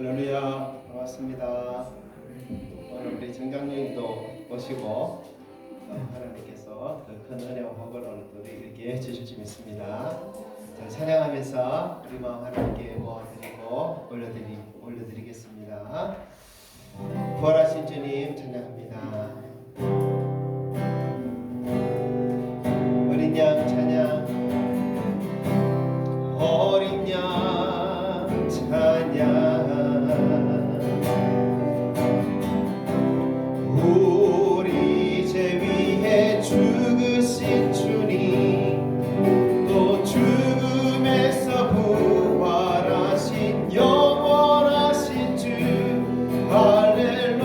할렐루야, 반갑습니다. 오늘 우리 정강님도 오시고 하나님께서 그 큰 은혜와 복을 오늘 우리에게 주실 줄 믿습니다. 자, 찬양하면서 우리 마음 하나님께 모아드리고 올려드리겠습니다. 부활하신 주님 찬양합니다. 어린 양 찬양, 어린 양 찬양, 우리 죄 위해 죽으신 주님, 또 죽음에서 부활하신 영원하신 주, 할렐루야.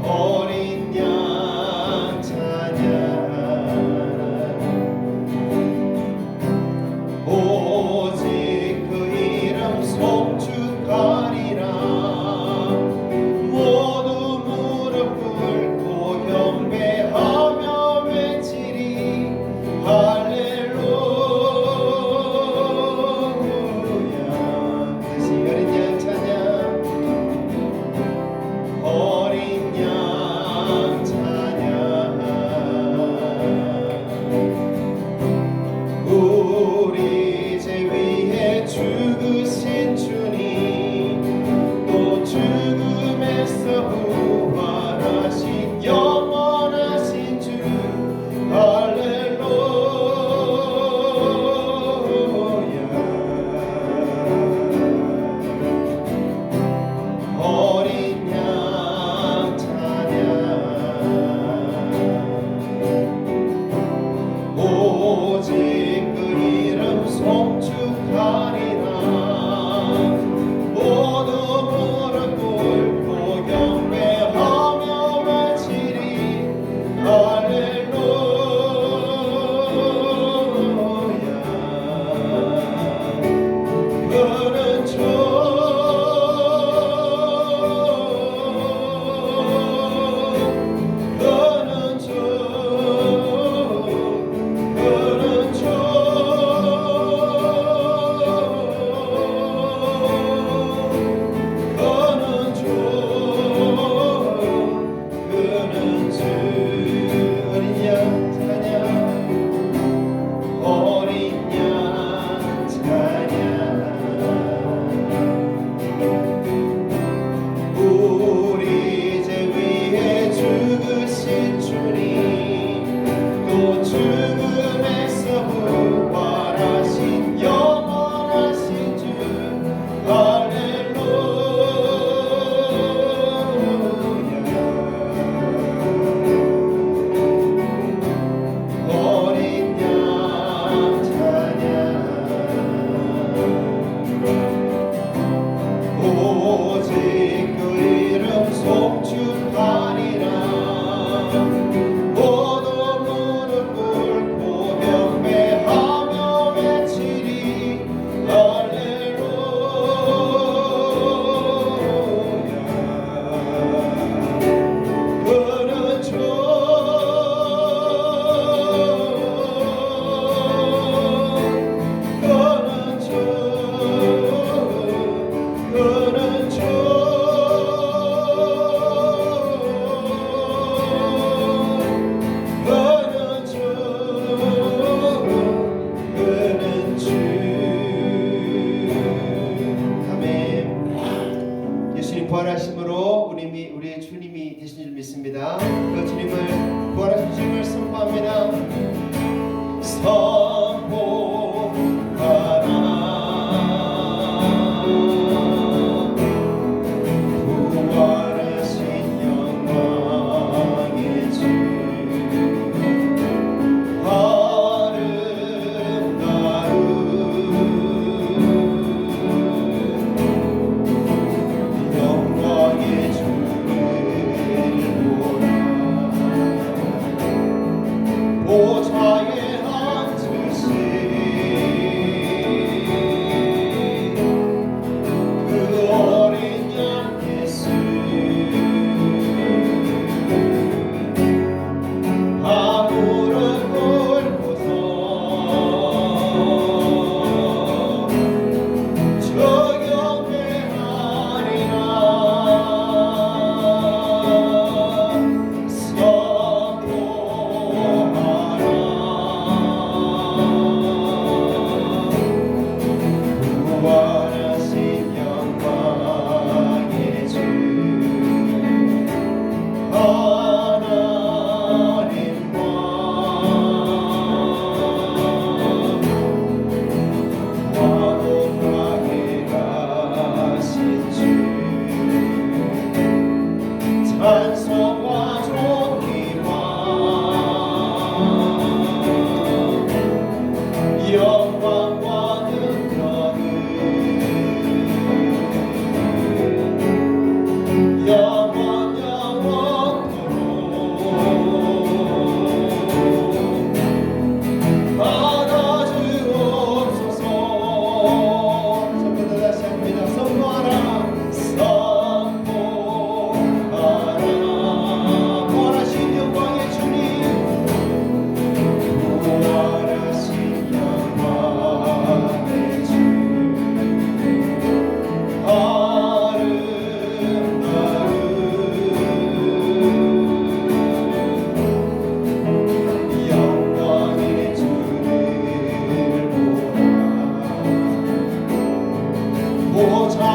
어린 양 찬양, 오직 그 이름 송축하리라. 모두 무릎 꿇고 경배하며 외치리. 할렐루야. 다시 어린 양 찬양, 어린 양 찬양, 우리 죄 위해 죽으신 주님, 또 죽음에서 부활하신 영원하신 주, 할렐루야. 어린 양 찬양, 오직 그 이름 송축하리라. 모두 무릎 꿇고 경배하며 외치리. 할렐루야. 그는 주, 그는 주, 그는 주, 그는 주, 그는 주. 어린 양 찬양, 어린 양 찬양, 우리 죄 위해 죽으신 주님, 또 죽음에서 부활하신 영원하신 주, 할렐루야. 어린 양 찬양, 오직 그 이름 송축하리라. 모두 무릎 꿇고 경배하며 외치리. 할렐루야. 그는 주, 그는 주, 그는 주, 그는 주, 그는 주. 아멘. 예수님 부활하심으로 우리 주님이 되신 줄 믿습니다. 그 주님을, 부활하신 주님을 선포합니다. 선포하라. 부활하신 영광의 주, 아름다운 영광의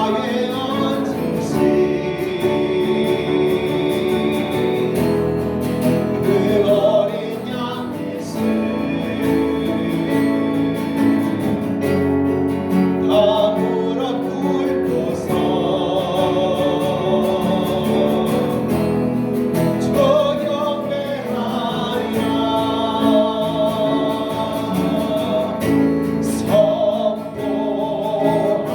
십자가에 앉으신 그 어린 양 예수 다 무릎 꿇고서 저 경배하리라 선포하라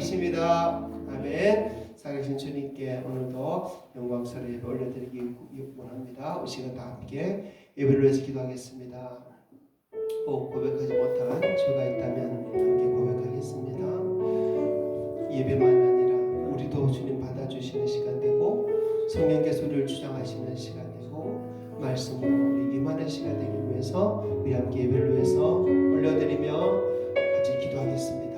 살아계십니다. 아멘. 살아계신 주님께 오늘도 영광스러운 예배 올려드리기 원합니다. 이 시간 다 함께 예배를 위해서 기도하겠습니다. 꼭 고백하지 못한 죄가 있다면 함께 고백하겠습니다. 예배만 아니라 우리도 주님 받아주시는 시간 되고 성령께서 우리를 주장하시는 시간 되고 말씀으로 우리 임하는 시간 되기 위해서 우리 함께 예배를 위해서 올려드리며 같이 기도하겠습니다.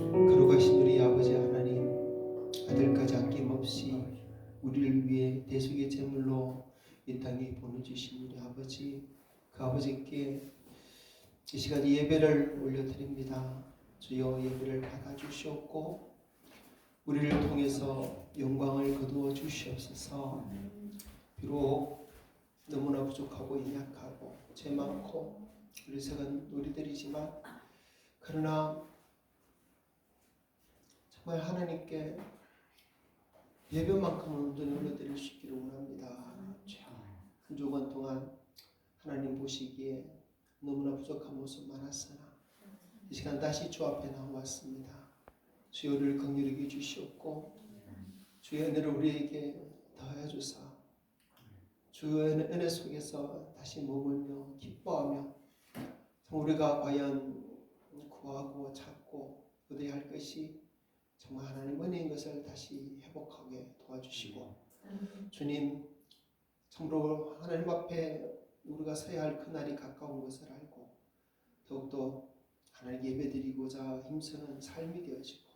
거룩하신 우리 아버지 하나님, 아들까지 아낌없이 우리를 위해 대속의 제물로 이 땅에 보내주신 우리 아버지, 그 아버지께 이 시간 예배를 올려드립니다. 주여 예배를 받아주시옵고 우리를 통해서 영광을 거두어 주시옵소서. 비록 너무나 부족하고 연약하고 죄 많고 어리석은 우리들이지만 그러나 정말 하나님께 예배만큼은 온전히 올려드릴 수 있기를 원합니다. 한 주간 동안 하나님 보시기에 너무나 부족한 모습 많았으나 이 시간 다시 주 앞에 나왔습니다. 주여 우리를 긍휼히 여겨 주시옵고 주의 은혜를 우리에게 더하여 주사 주의 은혜 속에서 다시 머물며 기뻐하며 우리가 과연 구하고 찾고 의뢰할 것이 정말 하나님 은혜인 것을 다시 회복하게 도와주시고 주님 참으로 하나님 앞에 우리가 서야 할 그날이 가까운 것을 알고 더욱더 하나님 예배드리고자 힘쓰는 삶이 되어지고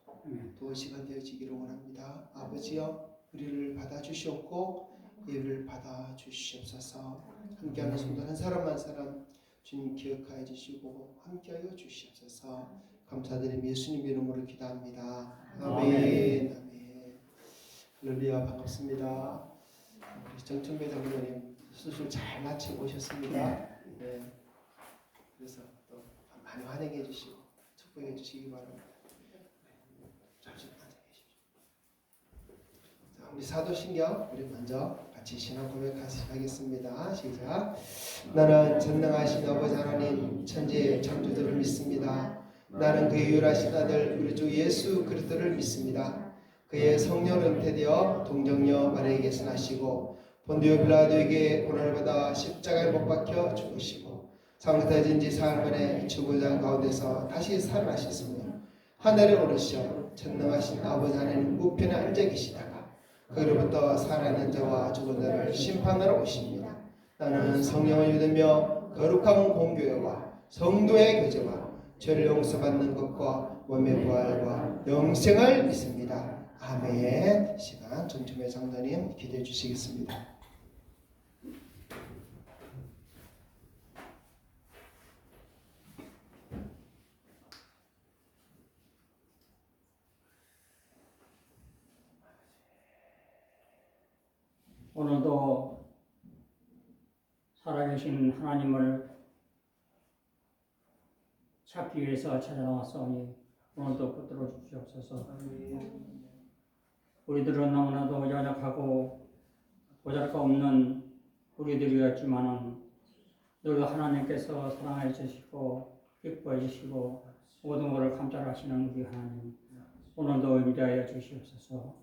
또 시간 되어지기를 원합니다. 아버지여 우리를 받아주시옵고 예배를 받아주시옵소서. 함께하는 성도 한 사람 한 사람 주님 기억하여 주시고 함께하여 주시옵소서. 감사드리며 예수님 이름으로 기도합니다. 아멘. 아멘. 할렐루야. 반갑습니다. 우리 정청배 장로님 수술 잘 마치고 오셨습니다. 네. 그래서 또 많이 환영해 주시고 축복해 주시기 바랍니다. 잠시 앉아 계십시오. 자, 우리 사도신경 우리 먼저 같이 신앙 고백하겠습니다. 시작. 나는 전능하신 아버지 하나님 천지의 창조주를 믿습니다. 나는 그의 유일하신 아들 우리 주 예수 그리스도를 믿습니다. 그의 성령 은퇴되어 동정녀 마리아에게서 나시고 본디오 빌라도에게 고난을 받아 십자가에 못 박혀 죽으시고 장사진 지 사흘 만에 죽은 가운데서 다시 살아나셨으며 하늘에 오르시어 전능하신 아버지 하나님 우편에 앉아 계시다가 거기로부터 살아있는 자와 죽은 자를 심판하러 오십니다. 나는 성령을 믿으며 거룩한 공교회와 성도의 교제와 죄를 용서받는 것과 몸의 부활과 영생을 믿습니다. 아멘. 시간 정청배 장로님 기도해 주시겠습니다. 오늘도 살아계신 하나님을 찾기 위해서 찾아나왔사오니 오늘도 붙들어 주시옵소서. 우리들은 너무나도 연약하고 보잘것없는 우리들이었지만은 늘 하나님께서 사랑해 주시고 기뻐해 주시고 모든 것을 감찰하시는 우리 하나님, 오늘도 위대하여 주시옵소서.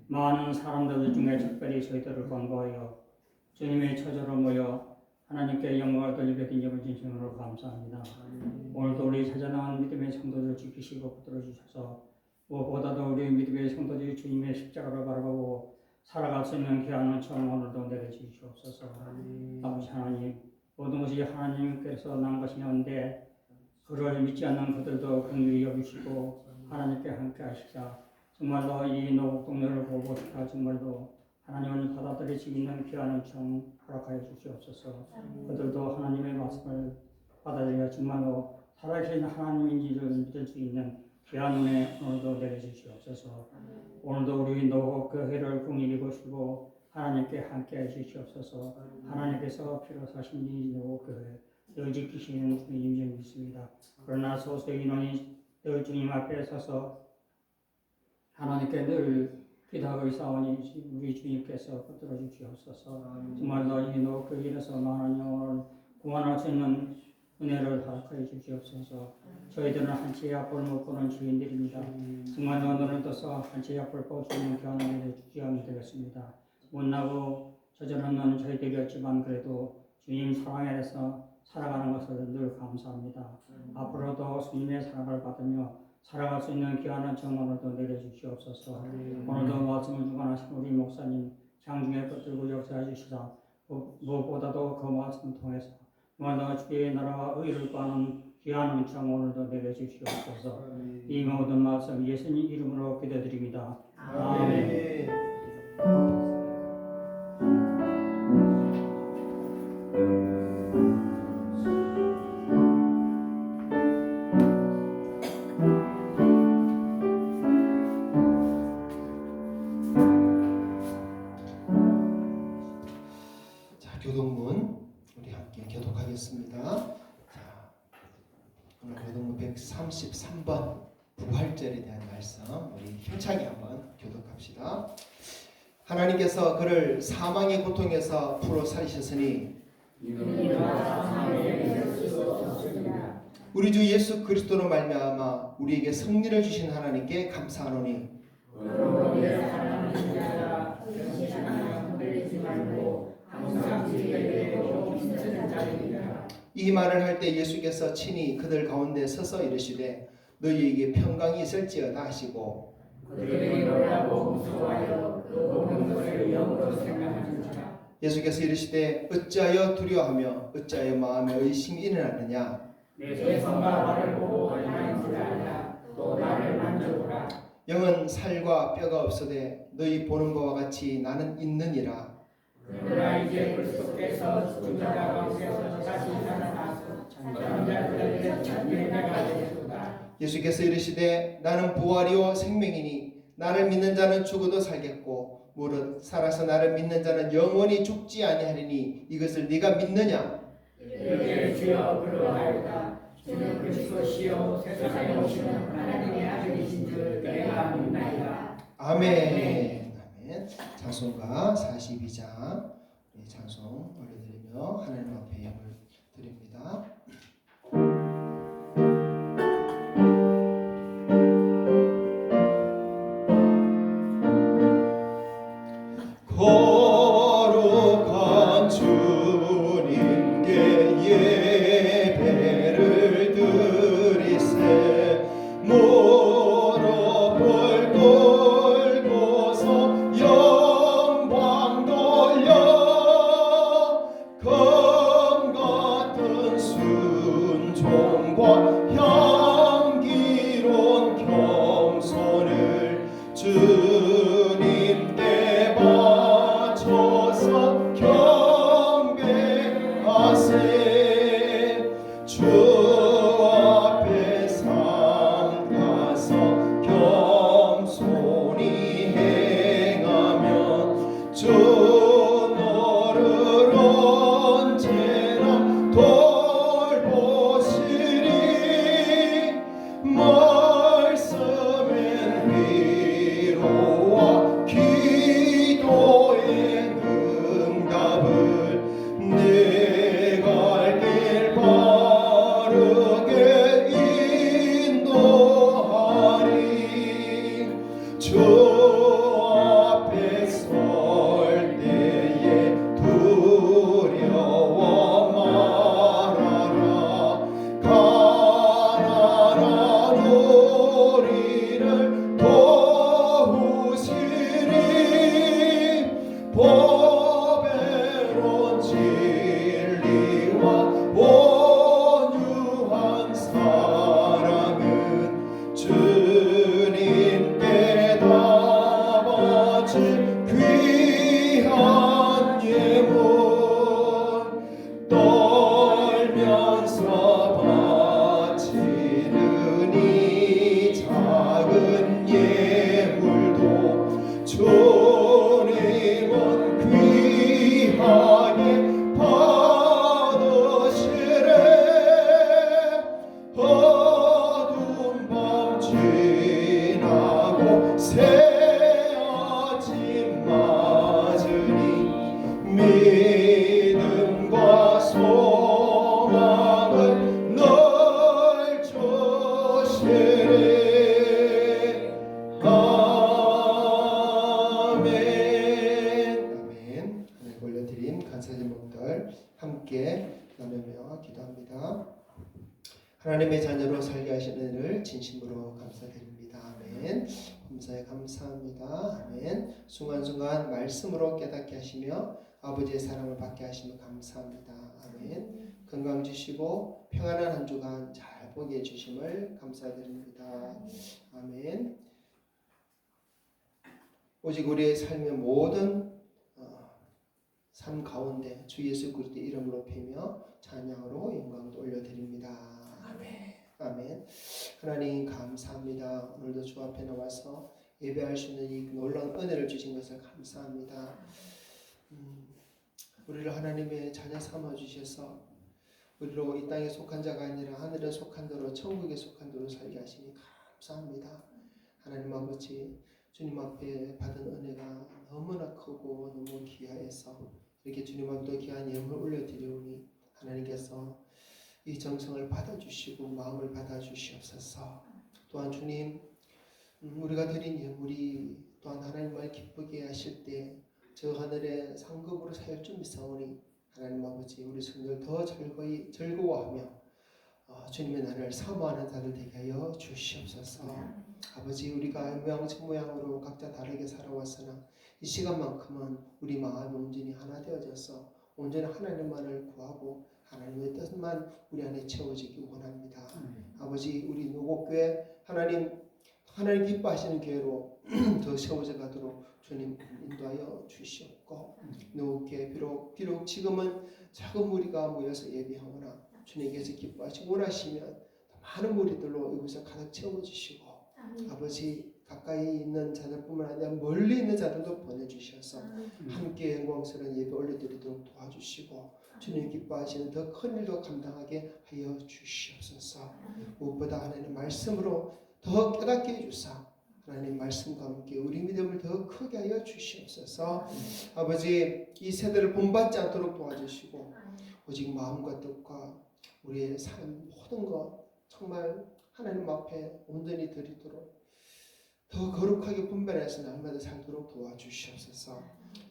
많은 사람들 중에 특별히 저희들을 권고하여 주님의 처소로 모여 하나님께 영광을 돌리게 된 점을 진심으로 감사합니다. 오늘도 우리 찾아나온 믿음의 성도들 지키시고 붙들어 주셔서 무엇보다도 우리 믿음의 성도들이 주님의 십자가를 바라보고 살아갈 수 있는 귀한 은총을 오늘도 내려주시옵소서. 아버지 하나님, 모든 것이 오직 하나님께서 난 것이냐는데 그를 믿지 않는 그들도 긍휼히 여기시고 하나님께 함께 하시자. 정말로 이 노국 동네를 보고 싶다. 정말로 하나님을 받아들일 수 있는 귀한 은총 허락하여 주시옵소서. 그들도 하나님의 말씀을 받아들여 정말로 살아계신 하나님인지를 믿을 수 있는 귀한 은혜 오늘도 내려주시옵소서. 오늘도 우리 노국 교회를 긍휼히 보시고 하나님께 함께 해주시옵소서. 하나님께서 피로 사신 이 노국 교회 늘 지키시는 주님 줄 믿습니다. 그러나 소수의 인원이 늘 주님 앞에 서서 하나님께 늘 기도하고 있사오니 우리 주님께서 붙들어 주시옵소서. 정말로 이 노국 교회에서 많은 영혼을 구원할 수 있는 은혜를 허락하여 주시옵소서. 저희들은 한치의 앞을 못 보는 주인들입니다. 정말로 눈을 떠서 한치의 앞을 볼 수 있는 귀한 은혜를 주시하면 되겠습니다. 못나고 저절없는 저희들이었지만 그래도 주님 사랑에 대해서 살아가는 것을 늘 감사합니다. 앞으로도 주님의 사랑을 받으며 살아갈 수 있는 귀한 정원을도 내려주시옵소서. 오늘도 말씀을 주관하신 우리 목사님 장중에 붙들고 역사해 주시다. 무엇보다도 그 말씀을 통해서 정말로 주의 나라와 의를 구하는 귀한 은총 오늘도 내려주시옵소서. 이 모든 말씀 예수님 이름으로 기도드립니다. 아멘. 교동문 우리 함께 교독하겠습니다. 자, 오늘 교동문 133번 부활절에 대한 말씀 우리 힘차게 한번 교독합시다. 하나님께서 그를 사망의 고통에서 풀어 살리셨으니 우리 주 예수 그리스도로 말미암아 우리에게 승리를 주신 하나님께 감사하노니 이 말을 할 때 예수께서 친히 그들 가운데 서서 이르시되 너희에게 평강이 있을지어다 하시고 예수께서 이르시되 어찌하여 두려워하며 어찌하여 마음에 의심이 일어나느냐 내 손과 발을 보고 하나님 줄 알라. 또 나를 만져보라. 영은 살과 뼈가 없으되 너희 보는 바와 같이 나는 있느니라. 그러나 이제 그리스도께서 죽은 자 가운데서 다시 살아나서 잠자는 자들에게 참여가 되리로다. 예수께서 이르시되 나는 부활이요 생명이니 나를 믿는 자는 죽어도 살겠고 무릇 살아서 나를 믿는 자는 영원히 죽지 아니하리니 이것을 네가 믿느냐? 이르되 주여 그러하였다. 주는 그리스도시요 세상에 오시는 하나님의 아들이신 줄 내가 믿나이다. 아멘. 아멘. 찬송가 42장 찬송 올려드리며 하나님 앞에 예물 드립니다. 거룩한 주님께 예배를 드리세 무릎을 꿇고서 영광 돌려 검 같은 순종과 향기로운 겸손을 주님께 바쳐서 경배하세 주 앞에 삼가서 겸손히 행하면 주 너를 언제나 돌보시리 말씀엔 위로와 기도의 응답을 내가 함께 나누며 기도합니다. 하나님의 자녀로 살게 하시는 은혜를 진심으로 감사드립니다. 아멘. 감사에 감사합니다. 아멘. 순간순간 말씀으로 깨닫게 하시며 아버지의 사랑을 받게 하시며 감사합니다. 아멘. 건강 주시고 평안한 한 주간 잘 보게 해주심을 감사드립니다. 아멘. 오직 우리의 삶의 모든 삶 가운데 주 예수 그리스도의 이름을 높이며 찬양으로 영광도 올려드립니다. 아멘. 아멘. 하나님 감사합니다. 오늘도 주 앞에 나와서 예배할 수 있는 이 놀라운 은혜를 주신 것을 감사합니다. 우리를 하나님의 자녀 삼아 주셔서 우리로 이 땅에 속한 자가 아니라 하늘에 속한 자로 천국에 속한 자로 살게 하시니 감사합니다. 하나님 아버지, 주님 앞에 받은 은혜가 너무나 크고 너무 귀하여서 이렇게 주님 앞에 귀한 예물을 올려드리오니 하나님께서 이 정성을 받아주시고 마음을 받아주시옵소서. 또한 주님, 우리가 드린 예물이 또한 하나님을 기쁘게 하실 때 저 하늘의 상급으로 사일 줄 믿사오니 하나님 아버지, 우리 성도를 더 즐거워하며 주님의 나라를 사모하는 자들 되게 하여 주시옵소서. 아버지, 우리가 모양으로 각자 다르게 살아왔으나 이 시간만큼은 우리 마음이 온전히 하나 되어져서 온전히 하나님만을 구하고 하나님의 뜻만 우리 안에 채워지기 원합니다. 아버지, 우리 노곡교회 하나님 기뻐하시는 교회로 더 세워져 가도록 주님 인도하여 주시옵고, 노곡교회 비록 지금은 작은 무리가 모여서 예배하거나 주님께서 기뻐하시고 원하시면 많은 무리들로 이곳을 가득 채워주시고 아버지, 가까이 있는 자들뿐만 아니라 멀리 있는 자들도 보내주셔서 함께 영광스러운 예배 올려드리도록 도와주시고 주님 기뻐하시는 더 큰 일도 감당하게 하여 주시옵소서. 무엇보다 하나님 말씀으로 더 깨닫게 해주사 하나님 말씀과 함께 우리 믿음을 더 크게 하여 주시옵소서. 아버지, 이 세대를 본받지 않도록 도와주시고 오직 마음과 뜻과 우리의 삶 모든 것 정말 하나님 앞에 온전히 드리도록 더 거룩하게 분별해서 날마다 살도록 도와주시옵소서.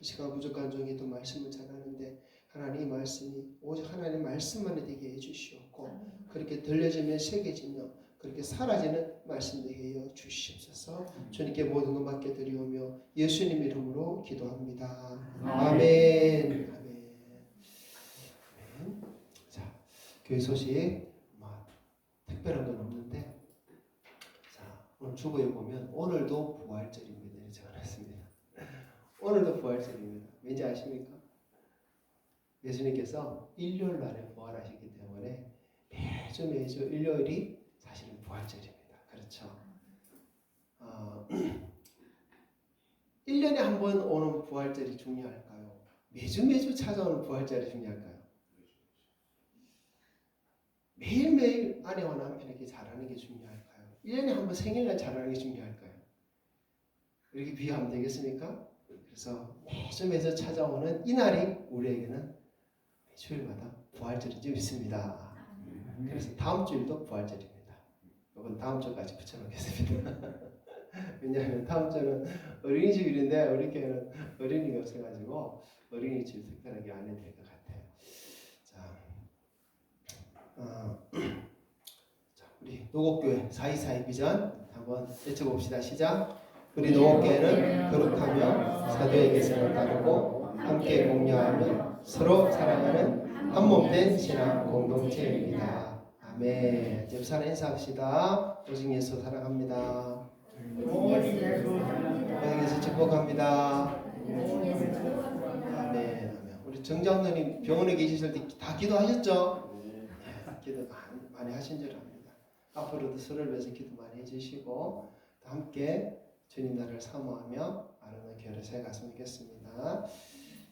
이 시간 부족한 종이도 말씀을 전하는데 하나님 이 말씀이 오직 하나님 말씀만 되게 해주시옵고 그렇게 들려지면 새겨지며 그렇게 사라지는 말씀 되게 해 주시옵소서. 주님께 모든 것 맡겨드리오며 예수님 이름으로 기도합니다. 아멘. 아멘. 자, 교회 소식 특별한 건 없는데, 자, 오늘 주보에 보면 오늘도 부활절입니다. 적어놨습니다. 오늘도 부활절입니다. 왠지 아십니까? 예수님께서 일요일 날에 부활하셨기 때문에 매주 일요일이 사실은 부활절입니다. 그렇죠? 1년에 한 번 오는 부활절이 중요할까요? 매주 찾아오는 부활절이 중요할까요? 매일매일 아내와 남편에게 잘하는 게 중요할까요? 1년에 한 번 생일날 잘하는 게 중요할까요? 이렇게 비교하면 되겠습니까? 그래서 매주 찾아오는 이날이 우리에게는 매주일마다 부활절이 좀 있습니다. 그래서 다음 주일도 부활절입니다. 이건 다음 주까지 붙여놓겠습니다. 왜냐하면 다음 주는 어린이집일인데 우리 교회는 어린이가 없어가지고 어린이집 특별하게 안 해도 될 것 같아요. 자, 우리 노곡교회 4.24 비전 한번 외쳐봅시다. 시작. 우리 노곡교회는 거룩하며 사도의 계명을 따르고 함께 공유하며 서로 사랑하는 한몸된 신앙 공동체입니다. 아멘. 옆사람 인사합시다. 오직 예수 사랑합니다. 오직 예수 축복합니다. 아멘. 아멘. 우리 정장로님 병원에 계실 때 다 기도하셨죠? 네, 기도 많이 하신 줄 압니다. 앞으로도 서로를 위해서 기도 많이 해주시고 함께 주님 나라를 사모하며 아름다운 교회를 세워갔으면 좋겠습니다.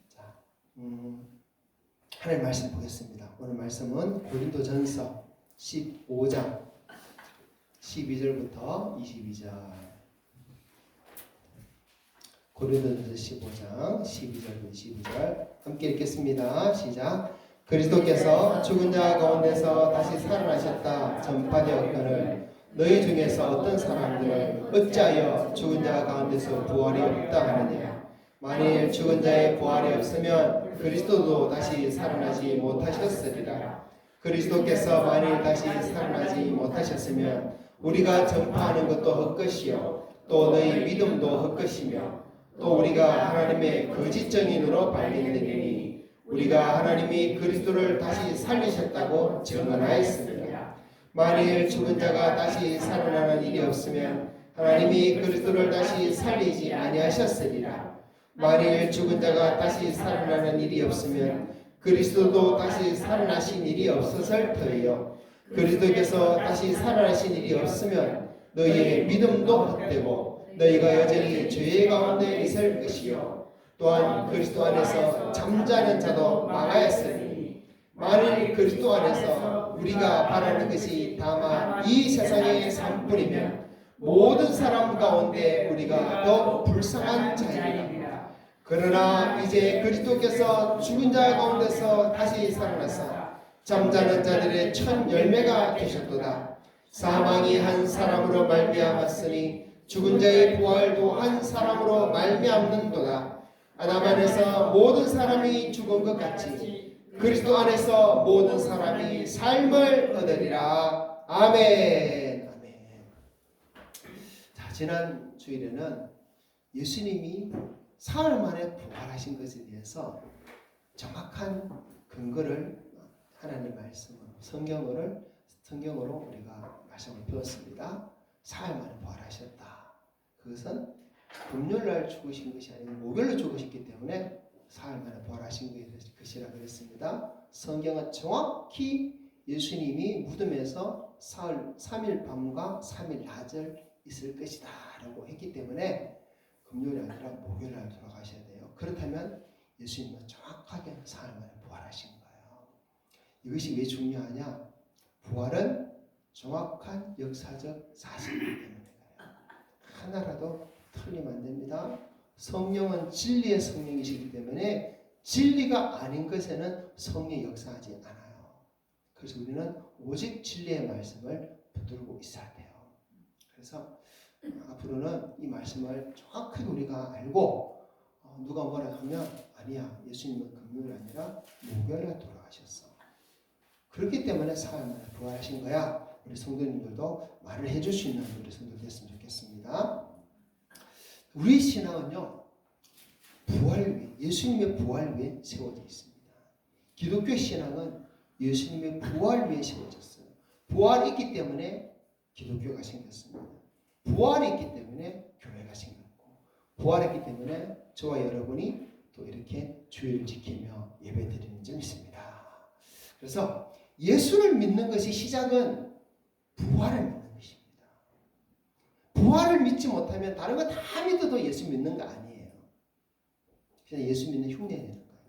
자, 하나님 말씀 보겠습니다. 오늘 말씀은 고린도전서 15장 12절부터 22절. 고린도전서 15장 12절부터 22절 함께 읽겠습니다. 시작. 그리스도께서 죽은 자 가운데서 다시 살아나셨다 전파되었거늘 너희 중에서 어떤 사람들은 어찌하여 죽은 자 가운데서 부활이 없다 하느냐. 만일 죽은 자의 부활이 없으면 그리스도도 다시 살아나지 못하셨으리라. 그리스도께서 만일 다시 살아나지 못하셨으면 우리가 전파하는 것도 헛것이요 또 너희 믿음도 헛것이며 또 우리가 하나님의 거짓 증인으로 발견되리니 우리가 하나님이 그리스도를 다시 살리셨다고 증언하였습니다. 만일 죽은 자가 다시 살아나는 일이 없으면 하나님이 그리스도를 다시 살리지 아니하셨으리라. 만일 죽은 자가 다시 살아나는 일이 없으면 그리스도도 다시 살아나신 일이 없었을 터이요 그리스도께서 다시 살아나신 일이 없으면 너희의 믿음도 헛되고 너희가 여전히 죄의 가운데 있을 것이요 또한 그리스도 안에서 잠자는 자도 망하였으니 만일 그리스도 안에서 우리가 바라는 것이 다만 이 세상의 삶뿐이면 모든 사람 가운데 우리가 더 불쌍한 자이라. 그러나 이제 그리스도께서 죽은 자 가운데서 다시 살아나서 잠자는 자들의 첫 열매가 되셨도다. 사망이 한 사람으로 말미암았으니 죽은 자의 부활도 한 사람으로 말미암는도다. 아담 안에서 모든 사람이 죽은 것 같이 그리스도 안에서 모든 사람이 삶을 얻으리라. 아멘. 아멘. 자, 지난 주일에는 예수님이 사흘 만에 부활하신 것에 대해서 정확한 근거를 하나님 말씀으로 성경으로 우리가 말씀을 배웠습니다. 사흘 만에 부활하셨다. 그것은 금요일날 죽으신 것이 아니고 목요일로 죽으셨기 때문에 사흘 만에 부활하신 것이라 그랬습니다. 성경은 정확히 예수님이 무덤에서 3일 밤과 3일 낮을 있을 것이다 라고 했기 때문에 금요일이 아니라 목요일날 돌아가셔야 돼요. 그렇다면 예수님은 정확하게 사흘 만에 부활하신 거예요. 이것이 왜 중요하냐? 부활은 정확한 역사적 사실이기 때문에 하나라도 틀리면 안 됩니다. 성령은 진리의 성령이시기 때문에 진리가 아닌 것에는 성령이 역사하지 않아요. 그래서 우리는 오직 진리의 말씀을 붙들고 있어야 돼요. 그래서 앞으로는 이 말씀을 정확하게 우리가 알고 누가 뭐라 하면 아니야 예수님은 금요일 아니라 목요일에 돌아가셨어. 그렇기 때문에 사흘 만에 부활하신 거야. 우리 성도님들도 말을 해줄 수 있는 우리 성도 됐으면 좋겠습니다. 우리 신앙은요 부활 위에 예수님의 부활 위에 세워져 있습니다. 기독교 신앙은 예수님의 부활 위에 세워졌어요. 부활이 있기 때문에 기독교가 생겼습니다. 부활이 있기 때문에 교회가 생겼고 부활이 있기 때문에 저와 여러분이 또 이렇게 주일을 지키며 예배드리는 점이 있습니다. 그래서 예수를 믿는 것이 시작은 부활을 믿는 것입니다. 부활을 믿지 못하면 다른 거 다 믿어도 예수 믿는 거 아니에요. 그냥 예수 믿는 흉내 내는 거예요.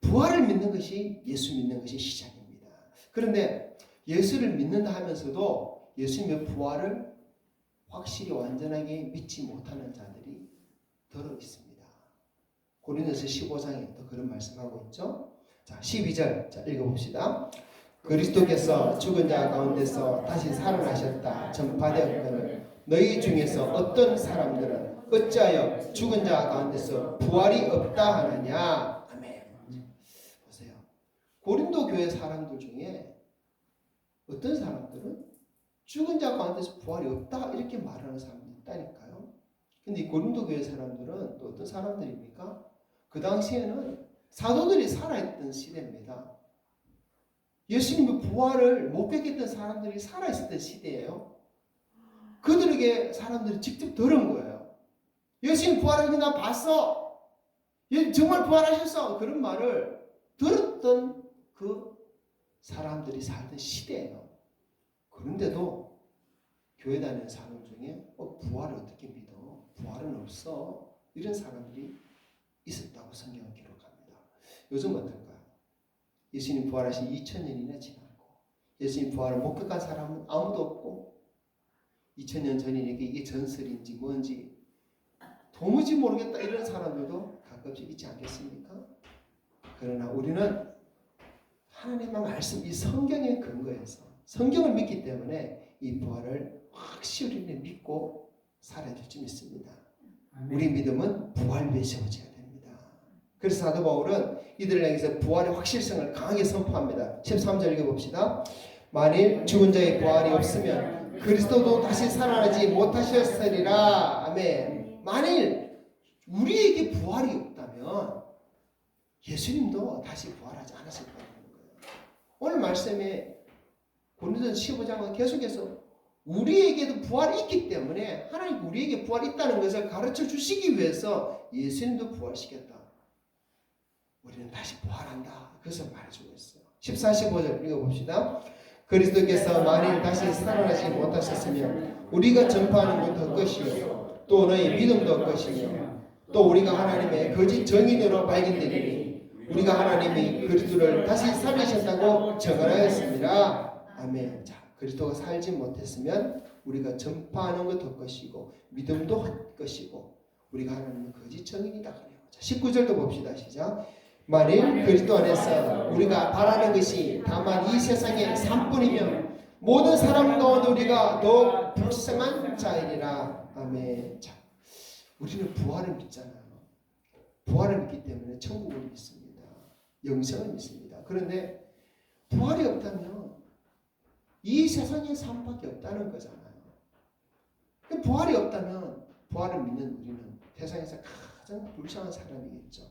부활을 믿는 것이 예수 믿는 것이 시작입니다. 그런데 예수를 믿는다 하면서도 예수님의 부활을 확실히 완전하게 믿지 못하는 자들이 더러 있습니다. 고린도서 15장에 또 그런 말씀하고 있죠. 자, 12절 자 읽어봅시다. 그리스도께서 죽은 자 가운데서 다시 살아나셨다 전파되었거늘 너희 중에서 어떤 사람들은 어찌하여 죽은 자 가운데서 부활이 없다 하느냐. 아멘. 보세요. 고린도 교회 사람들 중에 어떤 사람들은 죽은 자 가운데서 부활이 없다 이렇게 말하는 사람들이 있다니까요. 근데 이 고린도 교회 사람들은 또 어떤 사람들입니까? 그 당시에는 사도들이 살아있던 시대입니다. 예수님의 부활을 못 뵙겠던 사람들이 살아있었던 시대예요. 그들에게 사람들이 직접 들은 거예요. 예수님 부활하신 거 나 봤어. 정말 부활하셨어. 그런 말을 들었던 그 사람들이 살던 시대예요. 그런데도 교회 다니는 사람 중에 부활을 어떻게 믿어? 부활은 없어. 이런 사람들이 있었다고 성경은 기록합니다. 요즘 어떨까요? 예수님 부활하신 2000년이나 지났고 예수님 부활을 목격한 사람은 아무도 없고 2000년 전이니까 이게 전설인지 뭔지 도무지 모르겠다 이런 사람들도 가끔씩 있지 않겠습니까? 그러나 우리는 하나님의 말씀, 이 성경의 근거에서 성경을 믿기 때문에 이 부활을 확실히 믿고 살아야 될 줄 믿습니다. 우리 믿음은 부활 위에 세워져야 됩니다. 그래서 사도 바울은 이들을 향해서 부활의 확실성을 강하게 선포합니다. 13절 읽어봅시다. 만일 죽은 자의 부활이 없으면 그리스도도 다시 살아나지 못하셨으리라. 아멘. 만일 우리에게 부활이 없다면 예수님도 다시 부활하지 않았을 거라는 거예요. 오늘 말씀에 고린도전서 15장은 계속해서 우리에게도 부활이 있기 때문에 하나님 우리에게 부활이 있다는 것을 가르쳐 주시기 위해서 예수님도 부활시켰다. 우리는 다시 부활한다. 그것을 말해주고 있어요. 14, 15절 읽어봅시다. 그리스도께서 만일 다시 살아나지 못하셨으면 우리가 전파하는 것도 헛것이요 또 너희 믿음도 헛것이며 또 우리가 하나님의 거짓 정인으로 발견되리니 우리가 하나님이 그리스도를 다시 살리셨다고 증언하였습니다. 아멘. 자, 그리스도가 살지 못했으면 우리가 전파하는 것도 헛것이고 믿음도 헛것이고 우리가 하나님의 거짓 정인이다 그래요. 자, 19절도 봅시다. 시작. 만일 그리스도 안에서 우리가 바라는 것이 다만 이 세상의 삶뿐이면 모든 사람 가운데 우리가 더 불쌍한 자이니라. 아멘. 자, 우리는 부활을 믿잖아요. 부활을 믿기 때문에 천국을 믿습니다. 영생을 믿습니다. 그런데 부활이 없다면 이 세상의 삶밖에 없다는 거잖아요. 부활이 없다면 부활을 믿는 우리는 세상에서 가장 불쌍한 사람이겠죠.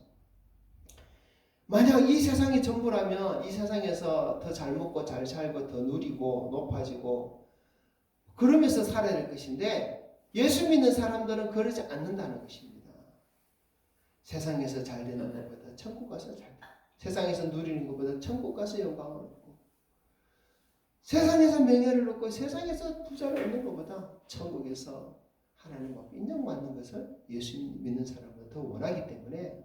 만약 이 세상이 전부라면 이 세상에서 더 잘 먹고 잘 살고 더 누리고 높아지고 그러면서 살아야 될 것인데 예수 믿는 사람들은 그러지 않는다는 것입니다. 세상에서 잘 되는 것보다 천국 가서 잘 돼. 세상에서 누리는 것보다 천국 가서 영광을 얻고 세상에서 명예를 얻고 세상에서 부자를 얻는 것보다 천국에서 하나님 앞에 인정받는 것을 예수 믿는 사람은 더 원하기 때문에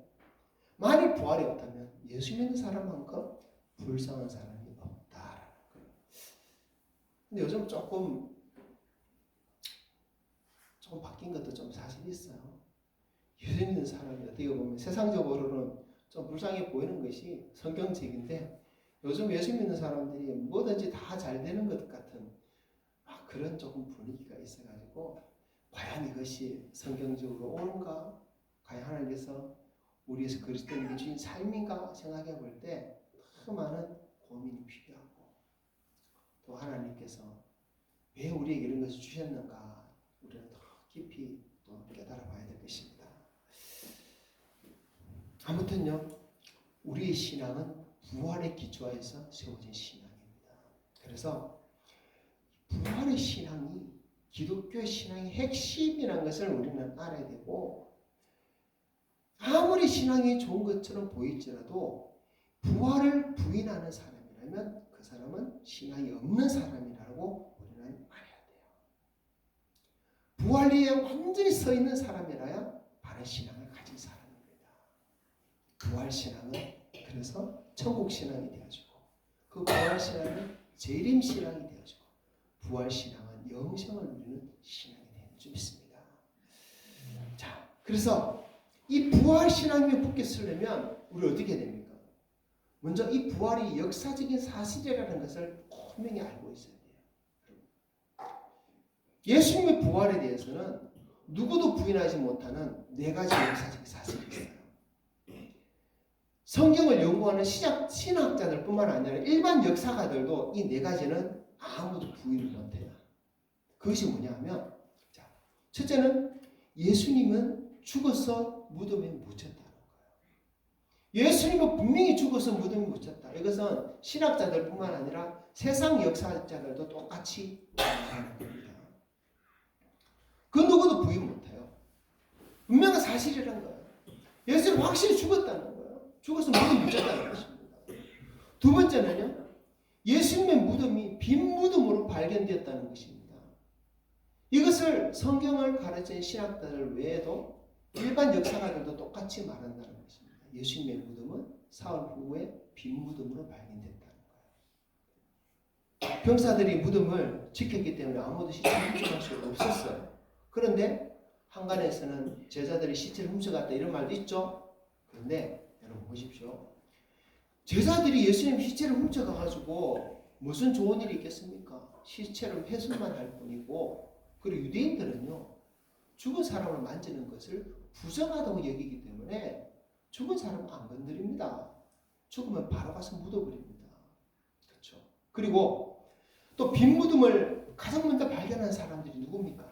만일 부활이 없다면 예수 믿는 사람만큼 불쌍한 사람이 없다라는 거예요. 근데 요즘 조금 바뀐 것도 좀 사실 있어요. 예수 믿는 사람이 어떻게 보면 세상적으로는 좀 불쌍해 보이는 것이 성경책인데 요즘 예수 믿는 사람들이 뭐든지 다 잘 되는 것 같은 그런 조금 분위기가 있어가지고 과연 이것이 성경적으로 옳은가? 과연 하나님께서 우리에서 그리스도인에게 주신 삶인가 생각해 볼 때 더 많은 고민이 필요하고 또 하나님께서 왜 우리에게 이런 것을 주셨는가 우리는 더 깊이 또 깨달아 봐야 될 것입니다. 아무튼요 우리의 신앙은 부활의 기초에서 세워진 신앙입니다. 그래서 부활의 신앙이 기독교의 신앙의 핵심이라는 것을 우리는 알아야 되고 아무리 신앙이 좋은 것처럼 보일지라도 부활을 부인하는 사람이라면 그 사람은 신앙이 없는 사람이라고 우리는 말해야 돼요. 부활 위에 완전히 서 있는 사람이라야 바른 신앙을 가진 사람입니다. 부활 신앙은 그래서 천국 신앙이 되어지고 그 부활 신앙은 재림 신앙이 되어지고 부활 신앙은 영생을 누리는 신앙이 되는 줄 믿습니다. 자, 그래서 이 부활 신앙에 붙게 쓰려면 우리 어떻게 됩니까? 먼저 이 부활이 역사적인 사실이라는 것을 분명히 알고 있어야 돼요. 예수님의 부활에 대해서는 누구도 부인하지 못하는 네 가지 역사적 사실이 있어요. 성경을 연구하는 신학자들 뿐만 아니라 일반 역사가들도 이 네 가지는 아무도 부인을 못해요. 그것이 뭐냐면 자, 첫째는 예수님은 죽어서 무덤에 묻혔다는 거예요. 예수님은 분명히 죽어서 무덤에 묻혔다. 이것은 신학자들 뿐만 아니라 세상 역사자들도 똑같이 말하는 겁니다. 그 누구도 부인 못해요. 분명한 사실이란 거예요. 예수님 확실히 죽었다는 거예요. 죽어서 무덤에 묻혔다는 것입니다. 두 번째는요. 예수님의 무덤이 빈 무덤으로 발견되었다는 것입니다. 이것을 성경을 가르친 신학자들 외에도 일반 역사가들도 똑같이 말한다는 것입니다. 예수님의 무덤은 사흘 후에 빈 무덤으로 발견됐다는 거예요. 병사들이 무덤을 지켰기 때문에 아무도 시체를 훔쳐갈 수 없었어요. 그런데 한간에서는 제자들이 시체를 훔쳐갔다 이런 말도 있죠. 그런데 여러분 보십시오. 제자들이 예수님 시체를 훔쳐가가지고 무슨 좋은 일이 있겠습니까? 시체를 훼손만 할 뿐이고 그리고 유대인들은요. 죽은 사람을 만지는 것을 부정하다고 여기기 때문에 죽은 사람은 안 건드립니다. 죽으면 바로 가서 묻어버립니다. 그렇죠? 그리고 또 빈 무덤을 가장 먼저 발견한 사람들이 누굽니까?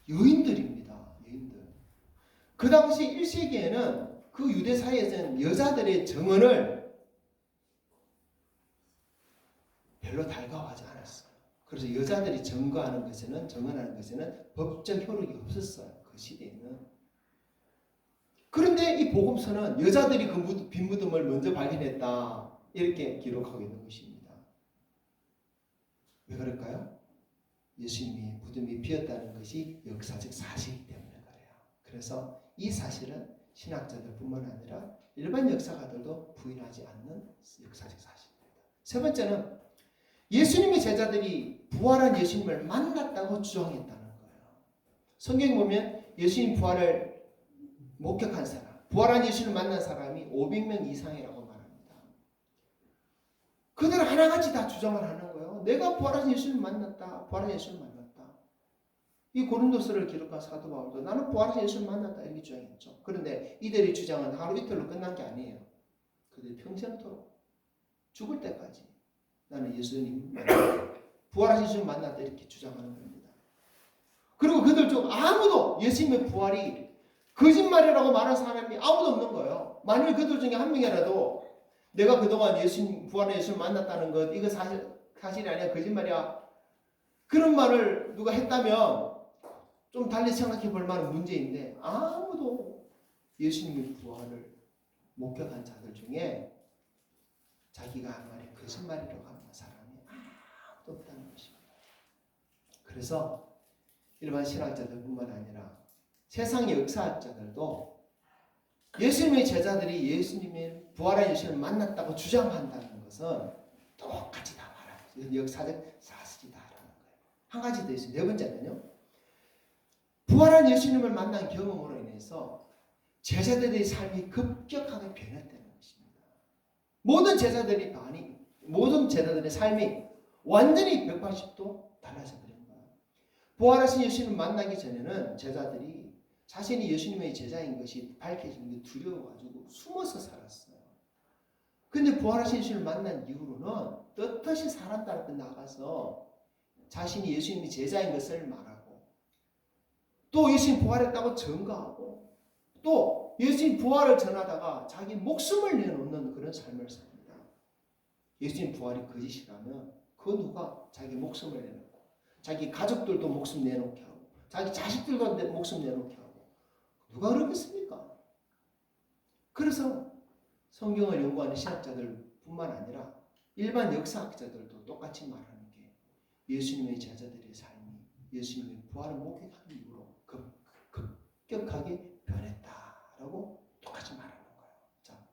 여인들입니다. 여인들. 그 당시 1세기에는 그 유대 사회에서는 여자들의 정언을 별로 달가워하지 않았어요. 그래서 여자들이 정언하는 것에는 법적 효력이 없었어요. 그 시대에는. 그런데 이 복음서는 여자들이 그 빈 무덤을 먼저 발견했다. 이렇게 기록하고 있는 것입니다. 왜 그럴까요? 예수님이 무덤이 비었다는 것이 역사적 사실이기 때문에 그래요. 그래서 이 사실은 신학자들뿐만 아니라 일반 역사가들도 부인하지 않는 역사적 사실입니다. 세 번째는 예수님의 제자들이 부활한 예수님을 만났다고 주장했다는 거예요. 성경에 보면 예수님 부활을 목격한 사람, 부활한 예수님을 만난 사람이 500명 이상이라고 말합니다. 그들 하나같이 다 주장을 하는 거예요. 내가 부활한 예수님을 만났다. 부활한 예수님을 만났다. 이 고린도서를 기록한 사도 바울도 나는 부활한 예수님을 만났다 이렇게 주장했죠. 그런데 이들의 주장은 하루 이틀로 끝난 게 아니에요. 그들 평생토록 죽을 때까지 나는 예수님 만났다. 부활한 예수님을 만났다 이렇게 주장하는 겁니다. 그리고 그들 중 아무도 예수님의 부활이 거짓말이라고 말한 사람이 아무도 없는 거예요. 만일 그들 중에 한 명이라도 내가 그동안 예수님, 부활의 예수를 만났다는 것, 이거 사실이 아니야, 거짓말이야. 그런 말을 누가 했다면 좀 달리 생각해 볼 만한 문제인데 아무도 예수님의 부활을 목격한 자들 중에 자기가 한 말이 거짓말이라고 하는 사람이 아무도 없다는 것입니다. 그래서 일반 신학자들뿐만 아니라 세상의 역사학자들도 예수님의 제자들이 예수님의 부활한 예수님을 만났다고 주장한다는 것은 똑같이 다 말합니다. 이건 역사적 사실이다라는 거예요. 한 가지 더 있어요. 네 번째는요. 부활한 예수님을 만난 경험으로 인해서 제자들의 삶이 급격하게 변했다는 것입니다. 모든 제자들의 삶이 완전히 180도 달라져 버린 거예요. 부활하신 예수님을 만나기 전에는 제자들이 자신이 예수님의 제자인 것이 밝혀지는 게 두려워가지고 숨어서 살았어요. 근데 부활하신 예수님을 만난 이후로는 떳떳이 사람 따라 나가서 자신이 예수님의 제자인 것을 말하고 또 예수님 부활했다고 증거하고 또 예수님 부활을 전하다가 자기 목숨을 내놓는 그런 삶을 삽니다. 예수님 부활이 거짓이라면 그 누가 자기 목숨을 내놓고 자기 가족들도 목숨 내놓게 하고 자기 자식들도 목숨 내놓게 하고 누가 그러겠습니까? 그래서 성경을 연구하는 신학자들뿐만 아니라 일반 역사학자들도 똑같이 말하는 게 예수님의 제자들의 삶이 예수님의 부활을 목격한 이후로 급격하게 변했다라고 똑같이 말하는 거예요. 자,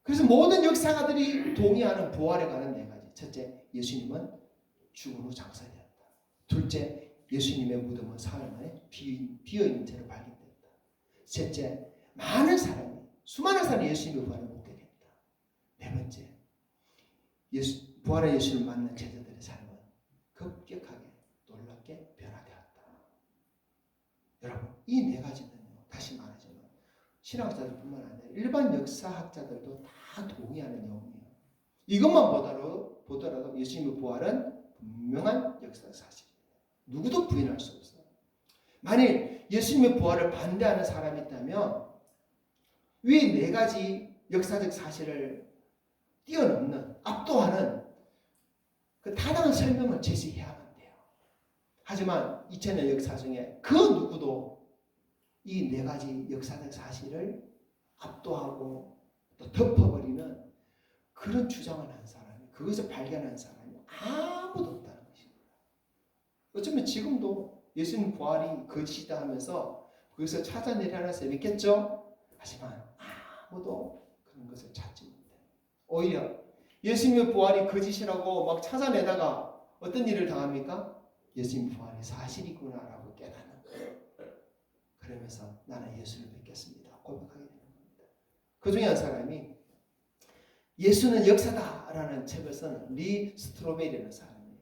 그래서 모든 역사가들이 동의하는 부활에 관한 네 가지. 첫째, 예수님은 죽은 후 장사되었다. 둘째, 예수님의 무덤은 사흘 만에 비어있는 채로 발견됐다. 셋째, 수많은 사람이 예수님의 부활을 목격했다. 네 번째, 부활의 예수를 만난 제자들의 삶은 급격하게 놀랍게 변화되었다. 여러분, 이 네 가지는요, 다시 말하지만 신학자들뿐만 아니라 일반 역사학자들도 다 동의하는 내용이에요. 이것만 보더라도 예수님의 부활은 분명한 역사적 사실입니다. 누구도 부인할 수 없어요. 만일 예수님의 부활을 반대하는 사람이 있다면 왜 네 가지 역사적 사실을 뛰어넘는 압도하는 그 타당한 설명을 제시해야만 돼요. 하지만 2000년 역사 중에 그 누구도 이 네 가지 역사적 사실을 압도하고 또 덮어버리는 그런 주장을 한 사람이, 그것을 발견한 사람이 아무도 없다는 것입니다. 어쩌면 지금도 예수님 부활이 거짓이다 하면서 거기서 찾아내려는 사람이 있겠죠? 하지만 아무도 그런 것을 찾지 못해요. 오히려 예수님의 부활이 거짓이라고 막 찾아내다가 어떤 일을 당합니까? 예수님 부활이 사실이구나라고 깨닫는 거예요. 그러면서 나는 예수를 믿겠습니다 고백하게 되는 겁니다. 그 중에 한 사람이 예수는 역사다라는 책을 쓴 리 스트로벨이라는 사람이에요.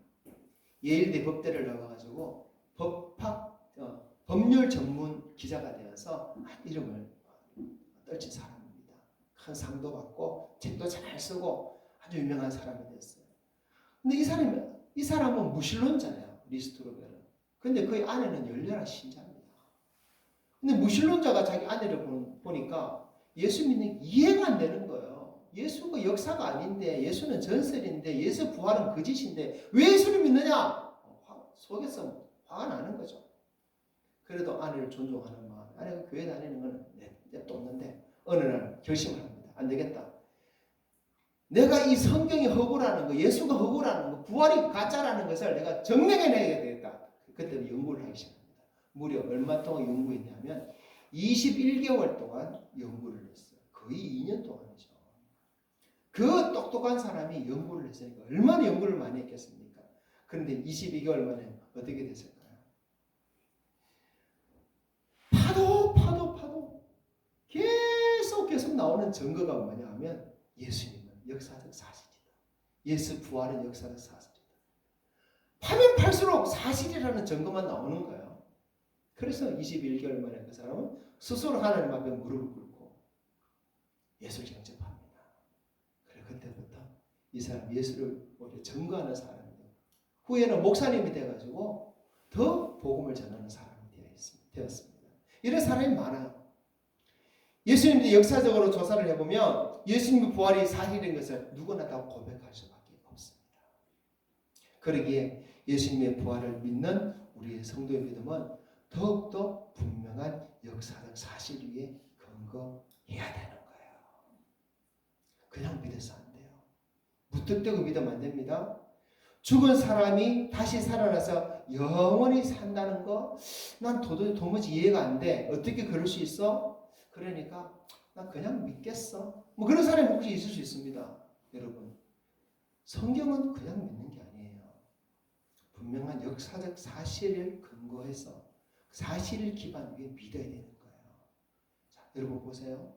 예일대 법대를 나와가지고 법학 법률 전문 기자가 되어서 이름을 떨친 사람입니다. 큰 상도 받고 책도 잘 쓰고 아주 유명한 사람이 됐어요. 근데 이 사람은 무신론자예요. 리스트로베는. 근데 그의 아내는 열렬한 신자입니다. 근데 무신론자가 자기 아내를 보니까 예수 믿는 게 이해가 안 되는 거예요. 예수가 역사가 아닌데, 예수는 전설인데, 예수 부활은 거짓인데 왜 예수를 믿느냐? 속에서 화가 나는 거죠. 그래도 아내를 존중하는 마음, 아내가 교회 다니는 건 냅뒀는데 어느 날 결심을 합니다. 안 되겠다. 내가 이 성경이 허구라는 거, 예수가 허구라는 거, 부활이 가짜라는 것을 내가 증명해내야 되겠다. 그때 연구를 하기 시작합니다. 무려 얼마 동안 연구했냐면 21개월 동안 연구를 했어요. 거의 2년 동안이죠. 그 똑똑한 사람이 연구를 했으니까 얼마나 연구를 많이 했겠습니까? 그런데 22개월 만에 어떻게 됐을까요? 파도 계속 나오는 증거가 뭐냐 하면 예수님은 역사적 사실이다. 예수 부활은 역사적 사실이다. 파면 팔수록 사실이라는 증거만 나오는 거예요. 그래서 21개월 만에 그 사람은 스스로 하나님 앞에 무릎을 꿇고 예수를 영접합니다. 그래 그때부터 이 사람 예수를 증거하는 사람이에요. 후에는 목사님이 돼가지고 더 복음을 전하는 사람이 되었습니다. 이런 사람이 많아요. 예수님도 역사적으로 조사를 해보면 예수님의 부활이 사실인 것을 누구나 다 고백할 수밖에 없습니다. 그러기에 예수님의 부활을 믿는 우리의 성도의 믿음은 더욱더 분명한 역사적 사실 위에 근거해야 되는 거예요. 그냥 믿어서 안 돼요. 무턱대고 믿으면 안 됩니다. 죽은 사람이 다시 살아나서 영원히 산다는 거 난 도무지 이해가 안 돼. 어떻게 그럴 수 있어? 그러니까 난 그냥 믿겠어. 뭐 그런 사람이 혹시 있을 수 있습니다. 여러분, 성경은 그냥 믿는 게 아니에요. 분명한 역사적 사실을 근거해서 사실을 기반 위에 믿어야 되는 거예요. 자, 여러분 보세요.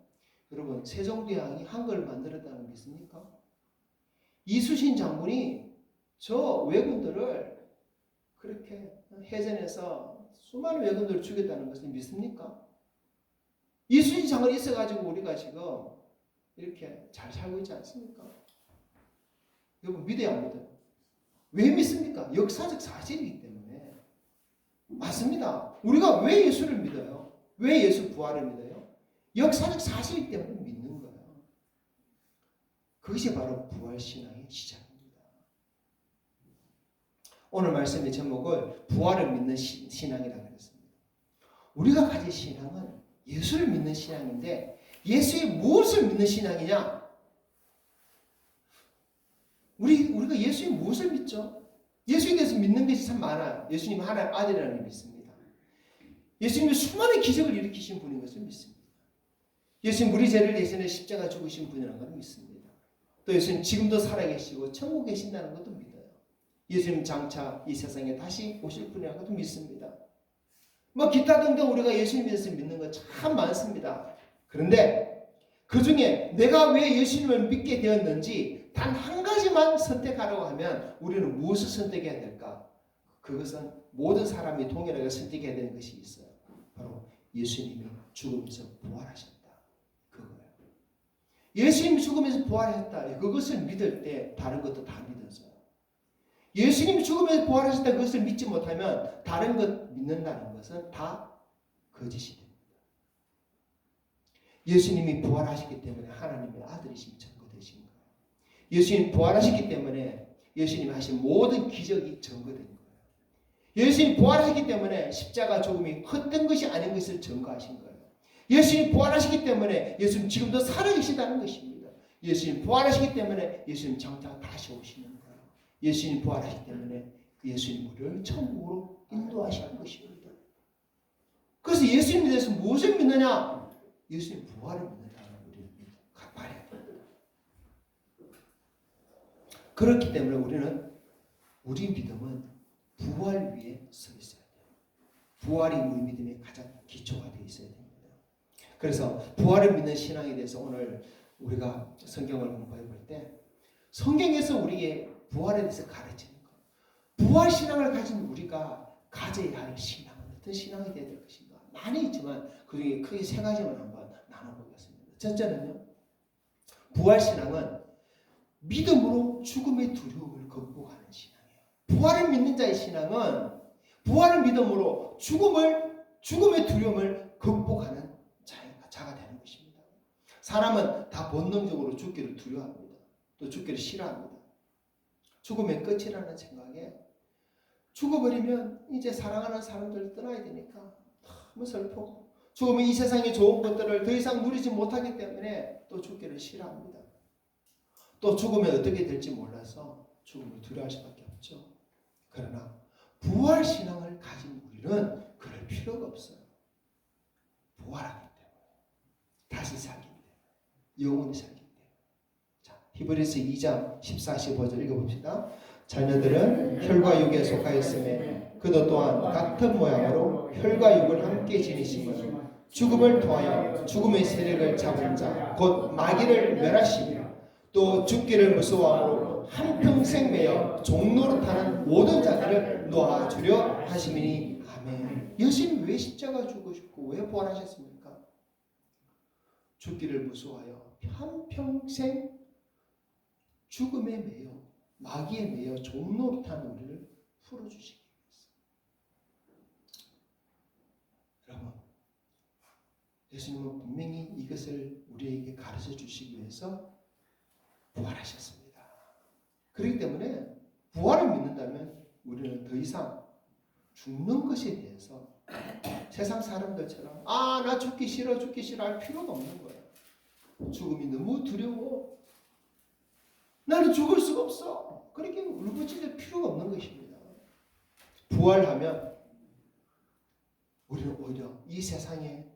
여러분 세종대왕이 한글을 만들었다는 거 믿습니까? 이순신 장군이 저 왜군들을 그렇게 해전에서 수많은 왜군들을 죽였다는 것을 믿습니까? 이순신 장군이 있어가지고 우리가 지금 이렇게 잘 살고 있지 않습니까? 여러분 믿어야 안 믿어요? 왜 믿습니까? 역사적 사실이기 때문에. 맞습니다. 우리가 왜 예수를 믿어요? 왜 예수 부활을 믿어요? 역사적 사실이기 때문에 믿는 거예요. 그것이 바로 부활신앙의 시작입니다. 오늘 말씀의 제목을 부활을 믿는 신앙이라고 했습니다. 우리가 가진 신앙은 예수를 믿는 신앙인데 예수의 무엇을 믿는 신앙이냐? 우리가 예수의 무엇을 믿죠? 예수에 대해서 믿는 것이 참 많아요. 예수님 하나님 아들이라는 걸 믿습니다. 예수님이 수많은 기적을 일으키신 분인 것을 믿습니다. 예수님 우리 죄를 대신해 십자가 죽으신 분이라는 걸 믿습니다. 또 예수님 지금도 살아계시고 천국에 계신다는 것도 믿어요. 예수님 장차 이 세상에 다시 오실 분이라는 것도 믿습니다. 뭐 기타 등등 우리가 예수님에 대해서 믿는 것 참 많습니다. 그런데 그 중에 내가 왜 예수님을 믿게 되었는지 단 한 가지만 선택하라고 하면 우리는 무엇을 선택해야 될까? 그것은 모든 사람이 동일하게 선택해야 되는 것이 있어요. 바로 예수님이 죽음에서 부활하셨다. 그거예요. 예수님이 죽음에서 부활하셨다. 그것을 믿을 때 다른 것도 다 믿어져요. 예수님이 죽음에서 부활하셨다. 그것을 믿지 못하면 다른 것 믿는다는 것은 다 거짓이 됩니다. 예수님이 부활하셨기 때문에 하나님의 아들이신 증거되신 거예요. 예수님 부활하셨기 때문에 예수님이 하신 모든 기적이 증거된 거예요. 예수님 부활하셨기 때문에 십자가 죽음이 헛된 것이 아닌 것을 증거하신 거예요. 예수님 부활하셨기 때문에 예수님 지금도 살아계시다는 것입니다. 예수님 부활하셨기 때문에 예수님 장차 다시 오시는 거예요. 예수님 부활하셨기 때문에 예수님 우리를 천국으로 인도하시는 것입니다. 그래서 예수님에 대해서 무엇을 믿느냐? 예수님 부활을 믿는다는 우리는 말해야 됩니다. 그렇기 때문에 우리 믿음은 부활 위에 서 있어야 돼요. 부활이 우리 믿음의 가장 기초가 되어 있어야 됩니다. 그래서 부활을 믿는 신앙에 대해서 오늘 우리가 성경을 공부해 볼 때 성경에서 우리에게 부활에 대해서 가르치는 것, 부활 신앙을 가진 우리가 가져야 할 신앙은 어떤 신앙이 되어야 될 것인가? 많이 있지만 그 중에 크게 세 가지만 한번 나눠보겠습니다. 첫째는요, 부활신앙은 믿음으로 죽음의 두려움을 극복하는 신앙이에요. 부활을 믿는 자의 신앙은 부활을 믿음으로 죽음의 두려움을 극복하는 자가 되는 것입니다. 사람은 다 본능적으로 죽기를 두려워합니다. 또 죽기를 싫어합니다. 죽음의 끝이라는 생각에 죽어버리면 이제 사랑하는 사람들 떠나야 되니까 너무 슬프고 죽으면 이 세상의 좋은 것들을 더 이상 누리지 못하기 때문에 또 죽기를 싫어합니다. 또 죽으면 어떻게 될지 몰라서 죽음을 두려워할 수밖에 없죠. 그러나 부활신앙을 가진 우리는 그럴 필요가 없어요. 부활하기 때문에, 다시 살기 때문에, 영원히 살기 때문에. 자, 히브리서 2장 14, 15절 읽어봅시다. 자녀들은 혈과 육에 속하였음에 그도 또한 같은 모양으로 혈과 육을 함께 지니심은 죽음을 통하여 죽음의 세력을 잡은 자 곧 마귀를 멸하시며 또 죽기를 무서워함으로 한평생 매여 종노릇하는 모든 자들을 놓아주려 하심이니 아멘. 예수님 왜 십자가 죽으셨고 왜 부활하셨습니까? 죽기를 무서워하여 한평생 죽음에 매여 마귀에 매여 종노릇한 우리를 풀어주시기 위해서. 여러분, 예수님은 분명히 이것을 우리에게 가르쳐 주시기 위해서 부활하셨습니다. 그렇기 때문에 부활을 믿는다면 우리는 더 이상 죽는 것에 대해서 세상 사람들처럼 나 죽기 싫어 할 필요가 없는 거예요. 죽음이 너무 두려워. 나는 죽을 수가 없어. 그렇게 울부짖을 필요가 없는 것입니다. 부활하면 우리는 오히려 이 세상에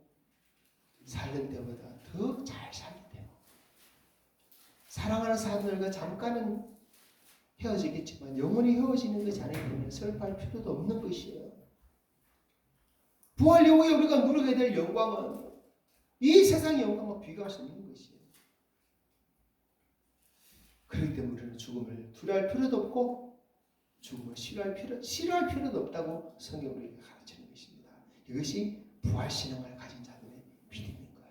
살던 때보다 더 잘 살게 돼요. 사랑하는 사람들과 잠깐은 헤어지겠지만 영원히 헤어지는 것이 아니기 때문에 슬퍼할 필요도 없는 것이에요. 부활 이후에 우리가 누리게 될 영광은 이 세상의 영광과 비교할 수 없는 것이에요. 그렇기 때문에 우리는 죽음을 두려워할 필요도 없고 죽음을 싫어할 필요도 없다고 성경이 우리에게 가르치는 것입니다. 이것이 부활신앙을 가진 자들의 믿음인 거예요.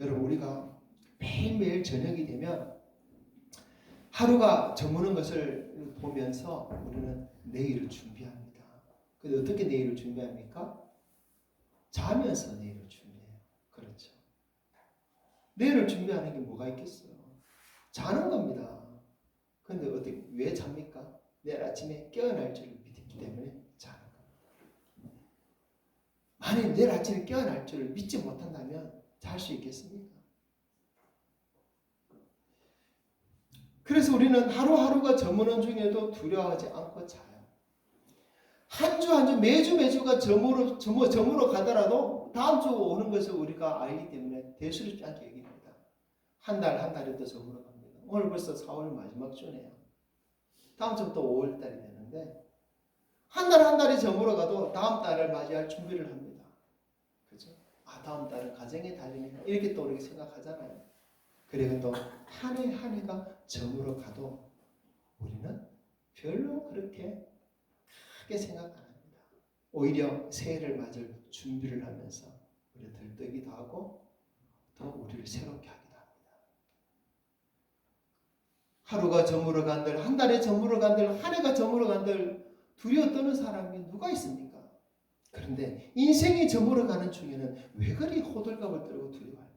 여러분, 우리가 매일매일 저녁이 되면 하루가 저무는 것을 보면서 우리는 내일을 준비합니다. 근데 어떻게 내일을 준비합니까? 자면서 내일을 준비해요. 그렇죠. 내일을 준비하는 게 뭐가 있겠어요? 자는 겁니다. 근데 왜 잡니까? 내일 아침에 깨어날 줄을 믿기 때문에 자는 겁니다. 만약 내일 아침에 깨어날 줄을 믿지 못한다면 잘 수 있겠습니까? 그래서 우리는 하루하루가 저무는 중에도 두려워하지 않고 자요. 한 주 매주가 저물어 가더라도 다음 주 오는 것을 우리가 알기 때문에 대수롭지 않게 여깁니다. 한 달이 더 저물어 갑니다. 오늘 벌써 4월 마지막 주네요. 다음 주부터 5월 달이 되는데 한 달이 저물어 가도 다음 달을 맞이할 준비를 합니다. 그죠? 다음 달은 가정의 달이네. 이렇게 또 우리가 생각하잖아요. 그리고 또 한 해가 저물어 가도 우리는 별로 그렇게 크게 생각 안 합니다. 오히려 새해를 맞을 준비를 하면서 우리 들뜨기도 하고 더 우리를 새롭게 하기도 합니다. 하루가 저물어 간들, 한 달에 저물어 간들, 한 해가 저물어 간들 두려워 떠는 사람이 누가 있습니까? 그런데 인생이 저물어 가는 중에는 왜 그리 호들갑을 떨고 두려워할까요?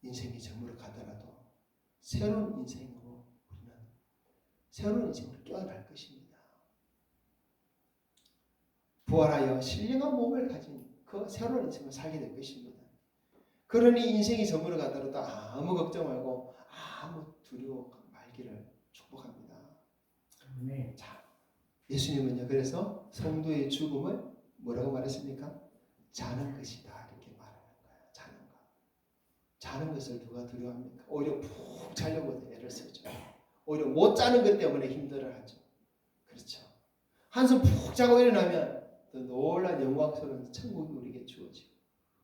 인생이 저물어 가더라도 새로운 인생으로 우리는 새로운 인생으로 깨어날 것입니다. 부활하여 신령한 몸을 가진 그 새로운 인생을 살게 될 것입니다. 그러니 인생이 저물어 가더라도 아무 걱정 말고 아무 두려워 말기를 축복합니다. 네. 자, 예수님은요, 그래서 성도의 죽음을 뭐라고 말했습니까? 자는 것이다, 이렇게 말하는 거예요. 자는 것을 누가 두려워합니까? 오히려 푹 자려고 애를 쓰죠. 오히려 못 자는 것 때문에 힘들어하죠. 그렇죠. 한숨 푹 자고 일어나면 또 놀란 영광스러운 천국이 우리에게 주어지고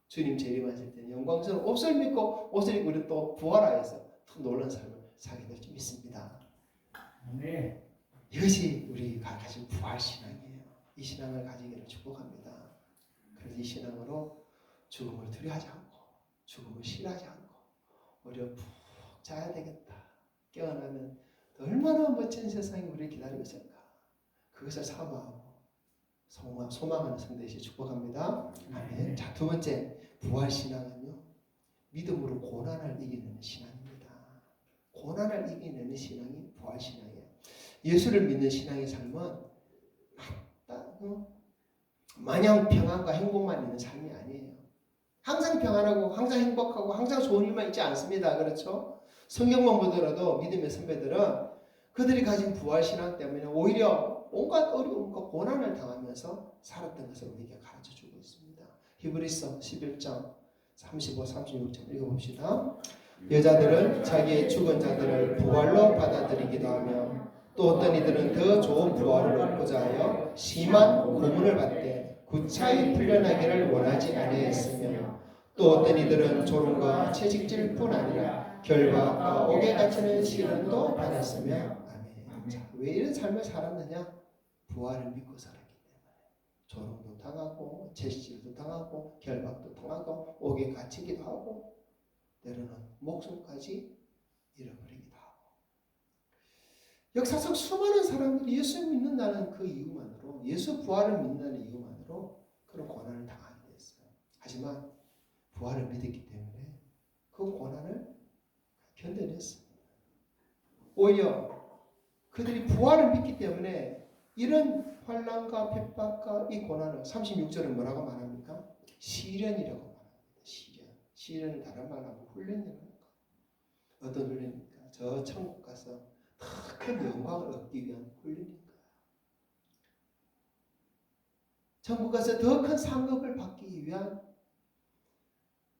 주님 재림하실 때는 영광스러운 옷을 믿고 옷을 입고 우리 또 부활하여서 더 놀란 삶을 살게 될 줄 믿습니다. 네. 이것이 우리가 가진 부활신앙이에요. 이 신앙을 가지기를 축복합니다. 그래서 이 신앙으로 죽음을 두려워하지 않고 죽음을 싫어하지 않고 오히려 푹 자야 되겠다. 깨어나면 얼마나 멋진 세상이 우리를 기다리고 있을까. 그것을 사모하고 소망하는 성도이시 축복합니다. 아멘. 자, 두 번째 부활신앙은요, 믿음으로 고난을 이기는 신앙입니다. 고난을 이기는 신앙이 부활신앙이에요. 예수를 믿는 신앙의 삶은 마냥 평안과 행복만 있는 삶이 아니에요. 항상 평안하고 항상 행복하고 항상 좋은 일만 있지 않습니다. 그렇죠? 성경만 보더라도 믿음의 선배들은 그들이 가진 부활신앙 때문에 오히려 온갖 어려움과 고난을 당하면서 살았던 것을 우리에게 가르쳐주고 있습니다. 히브리서 11장 35, 36절 읽어봅시다. 여자들은 자기의 죽은 자들을 부활로 받아들이기도 하며 또 어떤 이들은 더 좋은 부활을 얻고자 하여 심한 고문을 받되 구차히 풀려나기를 원하지 아니하였으며 또 어떤 이들은 졸음과 채식질뿐 아니라 결박과 옥에 갇히는 시련도 받았으며 아멘. 자, 왜 이런 삶을 살았느냐? 부활을 믿고 살았기 때문에 졸음도 당하고 채식질도 당하고 결박도 당하고 옥에 갇히기도 하고 때로는 목숨까지 잃어버리기도 하고 역사 속 수많은 사람들이 예수 믿는다는 그 이유만으로 예수 부활을 믿는다는 이유만으로 그런 고난을 당하게 됐어요. 하지만 부활을 믿었기 때문에 그 고난을 견뎌냈습니다. 오히려 그들이 부활을 믿기 때문에 이런 환난과 핍박과 이 고난을 36절은 뭐라고 말합니까? 시련이라고 말합니다. 시련은 다른 말로 하면 훈련이라는 거. 어떤 훈련입니까? 저 천국 가서 더 큰 영광을 얻기 위한 훈련인 거예요. 천국 가서 더 큰 상급을 받기 위한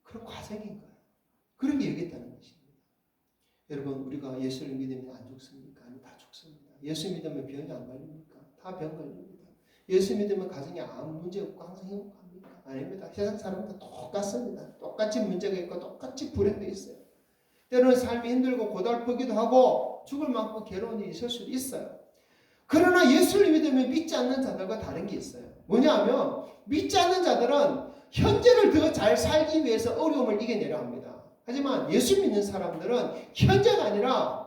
그런 과정인 거예요. 그렇게 얘기했다는 것입니다. 여러분, 우리가 예수를 믿으면 안 죽습니까? 아니, 다 죽습니다. 예수 믿으면 병이 안 걸립니까? 다 병 걸립니다. 예수 믿으면 가정에 아무 문제 없고 항상 행복합니까? 아닙니다. 세상 사람들 똑같습니다. 똑같이 문제가 있고 똑같이 불행도 있어요. 때로는 삶이 힘들고 고달프기도 하고 죽을 만큼 괴로운 일이 있을 수도 있어요. 그러나 예수를 믿으면 믿지 않는 자들과 다른 게 있어요. 뭐냐하면 믿지 않는 자들은 현재를 더 잘 살기 위해서 어려움을 이겨내려 합니다. 하지만 예수 믿는 사람들은 현재가 아니라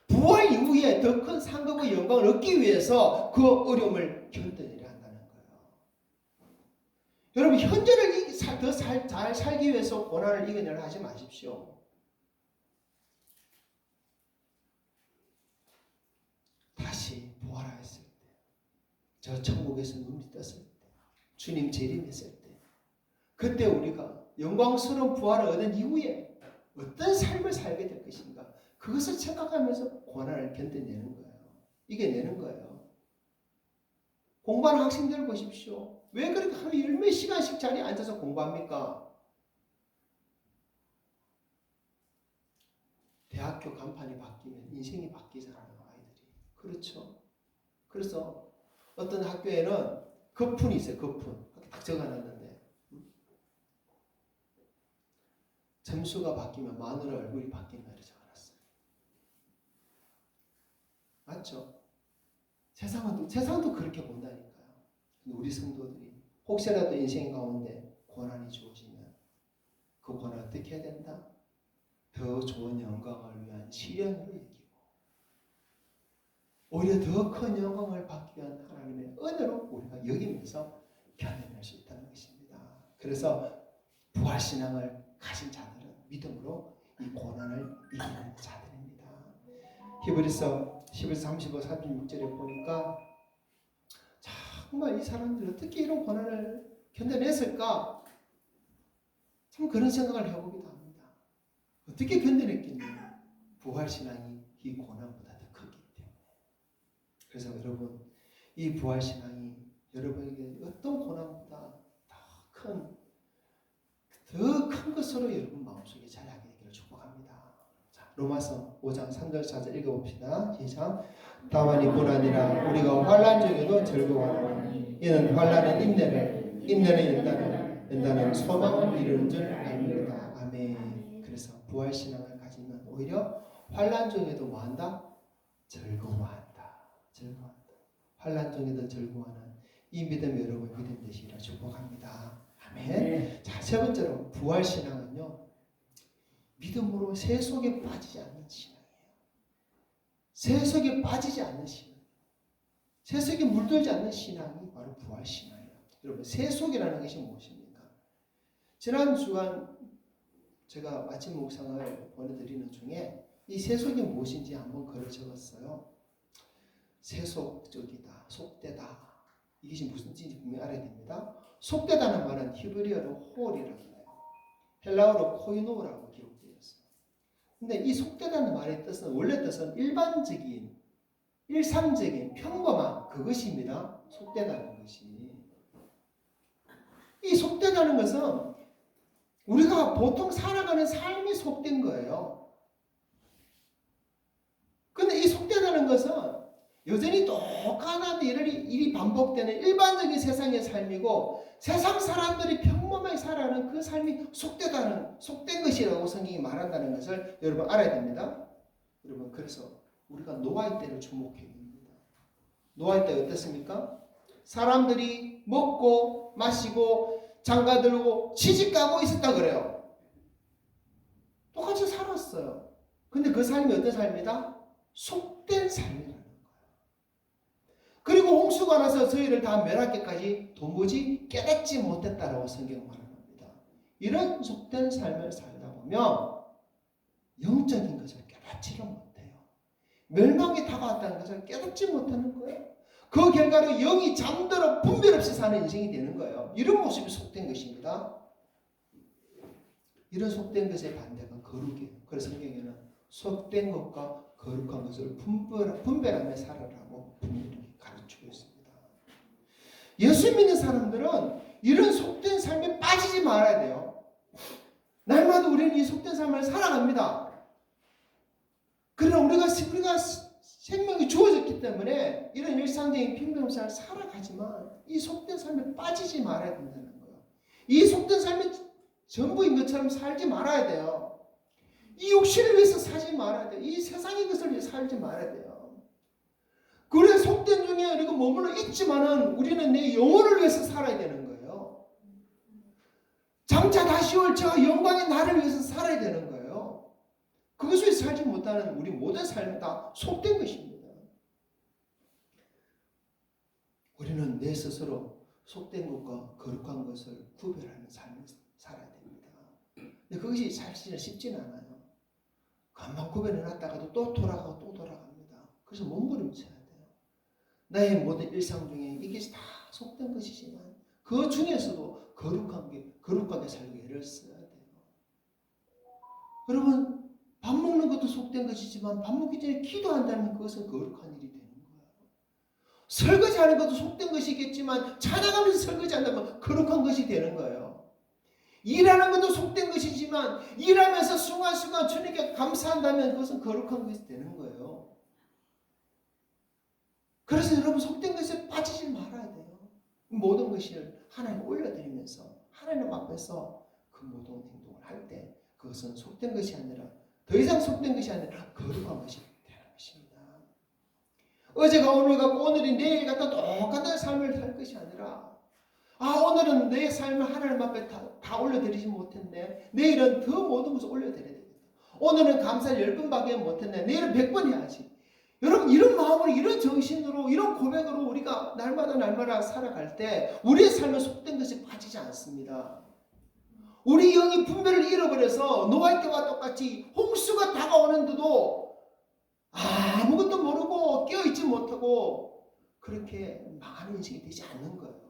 부활 이후에 더 큰 상급의 영광을 얻기 위해서 그 어려움을 견뎌내려 한다는 거예요. 여러분, 현재를 더 잘 살기 위해서 고난을 이겨내려 하지 마십시오. 다시 부활하였을 때, 저 천국에서 눈이 떴을 때, 주님 재림했을 때, 그때 우리가 영광스러운 부활을 얻은 이후에 어떤 삶을 살게 될 것인가, 그것을 생각하면서 고난을 견뎌내는 거예요. 이겨내는 거예요. 공부하는 학생들 보십시오. 왜 그렇게 하루 열몇 시간씩 자리에 앉아서 공부합니까? 대학교 간판이 바뀌면 인생이 바뀌잖아요, 아이들이. 그렇죠. 그래서 어떤 학교에는 거푼이 있어요. 거푼. 딱 적어놨는데 점수가 바뀌면 마누라 얼굴이 바뀐다 이렇게 적어놨어요. 맞죠? 세상도 그렇게 본다니까요. 우리 성도들이 혹시라도 인생 가운데 고난이 주어지면 그 고난 어떻게 해야 된다? 더 좋은 영광을 위한 시련으로 여기고 오히려 더 큰 영광을 받기 위한 하나님의 은혜로 우리가 여기면서 견뎌낼 수 있다는 것입니다. 그래서 부활신앙을 가진 자들은 믿음으로 이 고난을 이기는 자들입니다. 히브리서 11, 35, 36절에 보니까 정말 이 사람들이 어떻게 이런 고난을 견뎌냈을까? 참 그런 생각을 해보기도 합니다. 어떻게 견뎌냈겠냐? 부활신앙이 이 고난보다 더 크기 때문에. 그래서 여러분, 이 부활신앙이 여러분에게 어떤 고난보다 더 큰 것으로 여러분 마음속에 자리하게 되기를 축복합니다. 자, 로마서 5장 3절 4절 읽어봅시다. 시작. 다만 이뿐 아니라 우리가 환난 중에도 즐거워하노니 이는 환난은 인내를, 인내는 연단을, 연단은 소망을 이루는 줄 압니다. 아멘. 그래서 부활신앙을 가지면 오히려 환난 중에도 뭐한다? 즐거워한다. 즐거워한다. 환난 중에도 즐거워하는 이 믿음 여러분 믿음 되시기를 축복합니다. 아멘. 네. 자, 세 번째로 부활신앙은요, 믿음으로 세속에 빠지지 않는 신앙이에요. 세속에 빠지지 않는 신앙, 세속에 물들지 않는 신앙이 바로 부활신앙이에요. 여러분, 세속이라는 것이 무엇입니까? 지난 주간 제가 아침 묵상을 보내드리는 중에 이 세속이 무엇인지 한번 글을 적었어요. 세속적이다, 속되다, 이것이 무슨 뜻인지 분명히 알아야 됩니다. 속되다는 말은 히브리어로 홀이라고 해요. 헬라어로 코이노라고 기록되어 있어요. 근데 이 속되다는 말의 뜻은, 원래 뜻은 일반적인, 일상적인, 평범한 그것입니다. 속되다는 것이. 이 속되다는 것은 우리가 보통 살아가는 삶이 속된 거예요. 근데 이 속되다는 것은 여전히 똑같은 일이 반복되는 일반적인 세상의 삶이고, 세상 사람들이 평범하게 살아가는 그 삶이 속된 것이라고 성경이 말한다는 것을 여러분 알아야 됩니다. 여러분, 그래서 우리가 노아의 때를 주목해야 됩니다. 노아의 때 어땠습니까? 사람들이 먹고 마시고 장가들고 시집가고 있었다 그래요. 똑같이 살았어요. 근데 그 삶이 어떤 삶이다? 속된 삶이라는 거예요. 그리고 홍수가 나서 저희를 다 멸하기까지 도무지 깨닫지 못했다라고 성경은 말합니다. 이런 속된 삶을 살다 보면 영적인 것을 깨닫지를 못해요. 멸망이 다가왔다는 것을 깨닫지 못하는 거예요. 그 결과로 영이 잠들어 분별 없이 사는 인생이 되는 거예요. 이런 모습이 속된 것입니다. 이런 속된 것의 반대가 거룩이에요. 그래서 성경에는 속된 것과 거룩한 것을 분별하며 살아라고 분명히 가르치고 있습니다. 예수 믿는 사람들은 이런 속된 삶에 빠지지 말아야 돼요. 날마다 우리는 이 속된 삶을 살아갑니다. 그러나 우리가 생명이 주어졌기 때문에 이런 일상적인 평범한 삶을 살아가지만 이 속된 삶에 빠지지 말아야 된다는 거예요. 이 속된 삶이 전부인 것처럼 살지 말아야 돼요. 이 욕심을 위해서 살지 말아야 돼요. 이 세상의 것을 위해서 살지 말아야 돼요. 그래, 속된 중에 우리가 머물러 있지만은 우리는 내 영혼을 위해서 살아야 되는 거예요. 장차 다시 올 저 영광의 나를 위해서 살아야 되는 거예요. 그것을 위해서 살지 못하는 우리 모든 삶은 다 속된 것입니다. 우리는 내 스스로 속된 것과 거룩한 것을 구별하는 삶을 살아야 됩니다. 근데 그것이 사실은 쉽지는 않아요. 금방 구별해놨다가도 또 돌아가고 또 돌아갑니다. 그래서 몸부림쳐야 돼요. 나의 모든 일상 중에 이게 다 속된 것이지만 그 중에서도 거룩하게 살고 애를 써야 돼요. 여러분, 밥 먹는 것도 속된 것이지만 밥 먹기 전에 기도한다면 그것은 거룩한 일이 되는 거예요. 설거지하는 것도 속된 것이겠지만 찬양하면서 설거지한다면 거룩한 것이 되는 거예요. 일하는 것도 속된 것이지만 일하면서 순간순간 주님께 감사한다면 그것은 거룩한 것이 되는 거예요. 그래서 여러분, 속된 것에 빠지지 말아야 돼요. 모든 것을 하나님께 올려드리면서 하나님 앞에서 그 모든 행동을 할 때 그것은 속된 것이 아니라, 더 이상 속된 것이 아니라 거룩한 것이 되는 것입니다. 어제가 오늘 같고 오늘이 내일 같은 똑같은 삶을 살 것이 아니라, 오늘은 내 삶을 하나님 앞에 다 올려드리지 못했네. 내일은 더 모든 것을 올려드려야 되겠다. 오늘은 감사를 10번밖에 못했네. 내일은 100번 해야지. 여러분, 이런 마음으로, 이런 정신으로, 이런 고백으로 우리가 날마다 살아갈 때 우리의 삶에 속된 것이 빠지지 않습니다. 우리 영이 분별을 잃어버려서 노아의 때와 똑같이 홍수가 다가오는데도 아무것도 모르고 깨어있지 못하고 그렇게 망하는 인생이 되지 않는 거예요.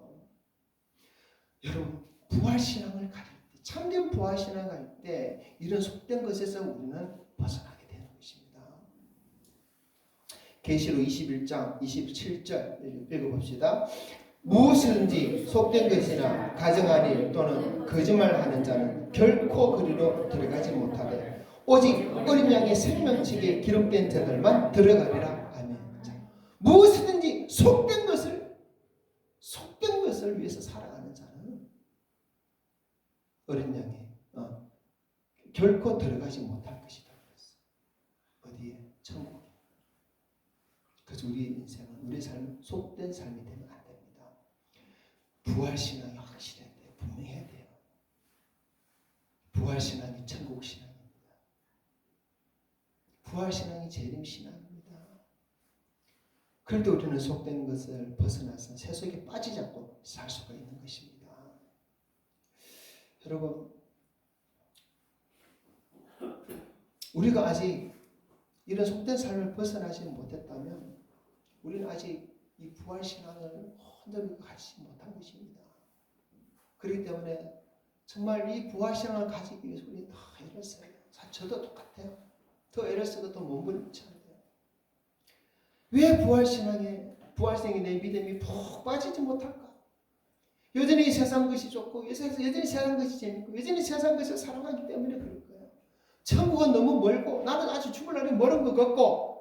여러분, 부활신앙을 가질 때, 참된 부활신앙을 가질 때 이런 속된 것에서 우리는 벗어나게 되는 것입니다. 계시록 21장 27절 읽어봅시다. 무엇이든지 속된 것이나 가정한 일 또는 거짓말하는 자는 결코 그리로 들어가지 못하되 오직 어린 양의 생명책에 기록된 자들만 들어가리라. 아멘. 무엇이든지 속된 것을 위해서 살아가는 자는 어린 양의 결코 들어가지 못할 것이다. 어디에? 천국에. 그 그래서 우리 인생은 우리 삶은 속된 삶이 되면 안 됩니다. 부활신앙이 확실해야 돼요. 분명해야 돼요. 부활신앙이 천국신앙입니다. 부활신앙이 재림신앙입니다. 그럴 때 우리는 속된 것을 벗어나서 세속에 빠지지 않고 살 수가 있는 것입니다. 여러분, 우리가 아직 이런 속된 삶을 벗어나지 못했다면 우리는 아직 이 부활신앙을 온전히 가지지 못한 것입니다. 그렇기 때문에 정말 이 부활신앙을 가지기 위해서 우리는 더 애를 써야 돼요. 저도 똑같아요. 더 애를 써도 더 몸부림쳐야 돼요. 왜 부활신앙에 내 믿음이 푹 빠지지 못할까? 여전히 세상 것이 좋고 여전히 세상 것이 재밌고 여전히 세상 것을 사랑하기 때문에 그럴 거예요. 천국은 너무 멀고 나는 아직 죽을 날이 멀은 것 같고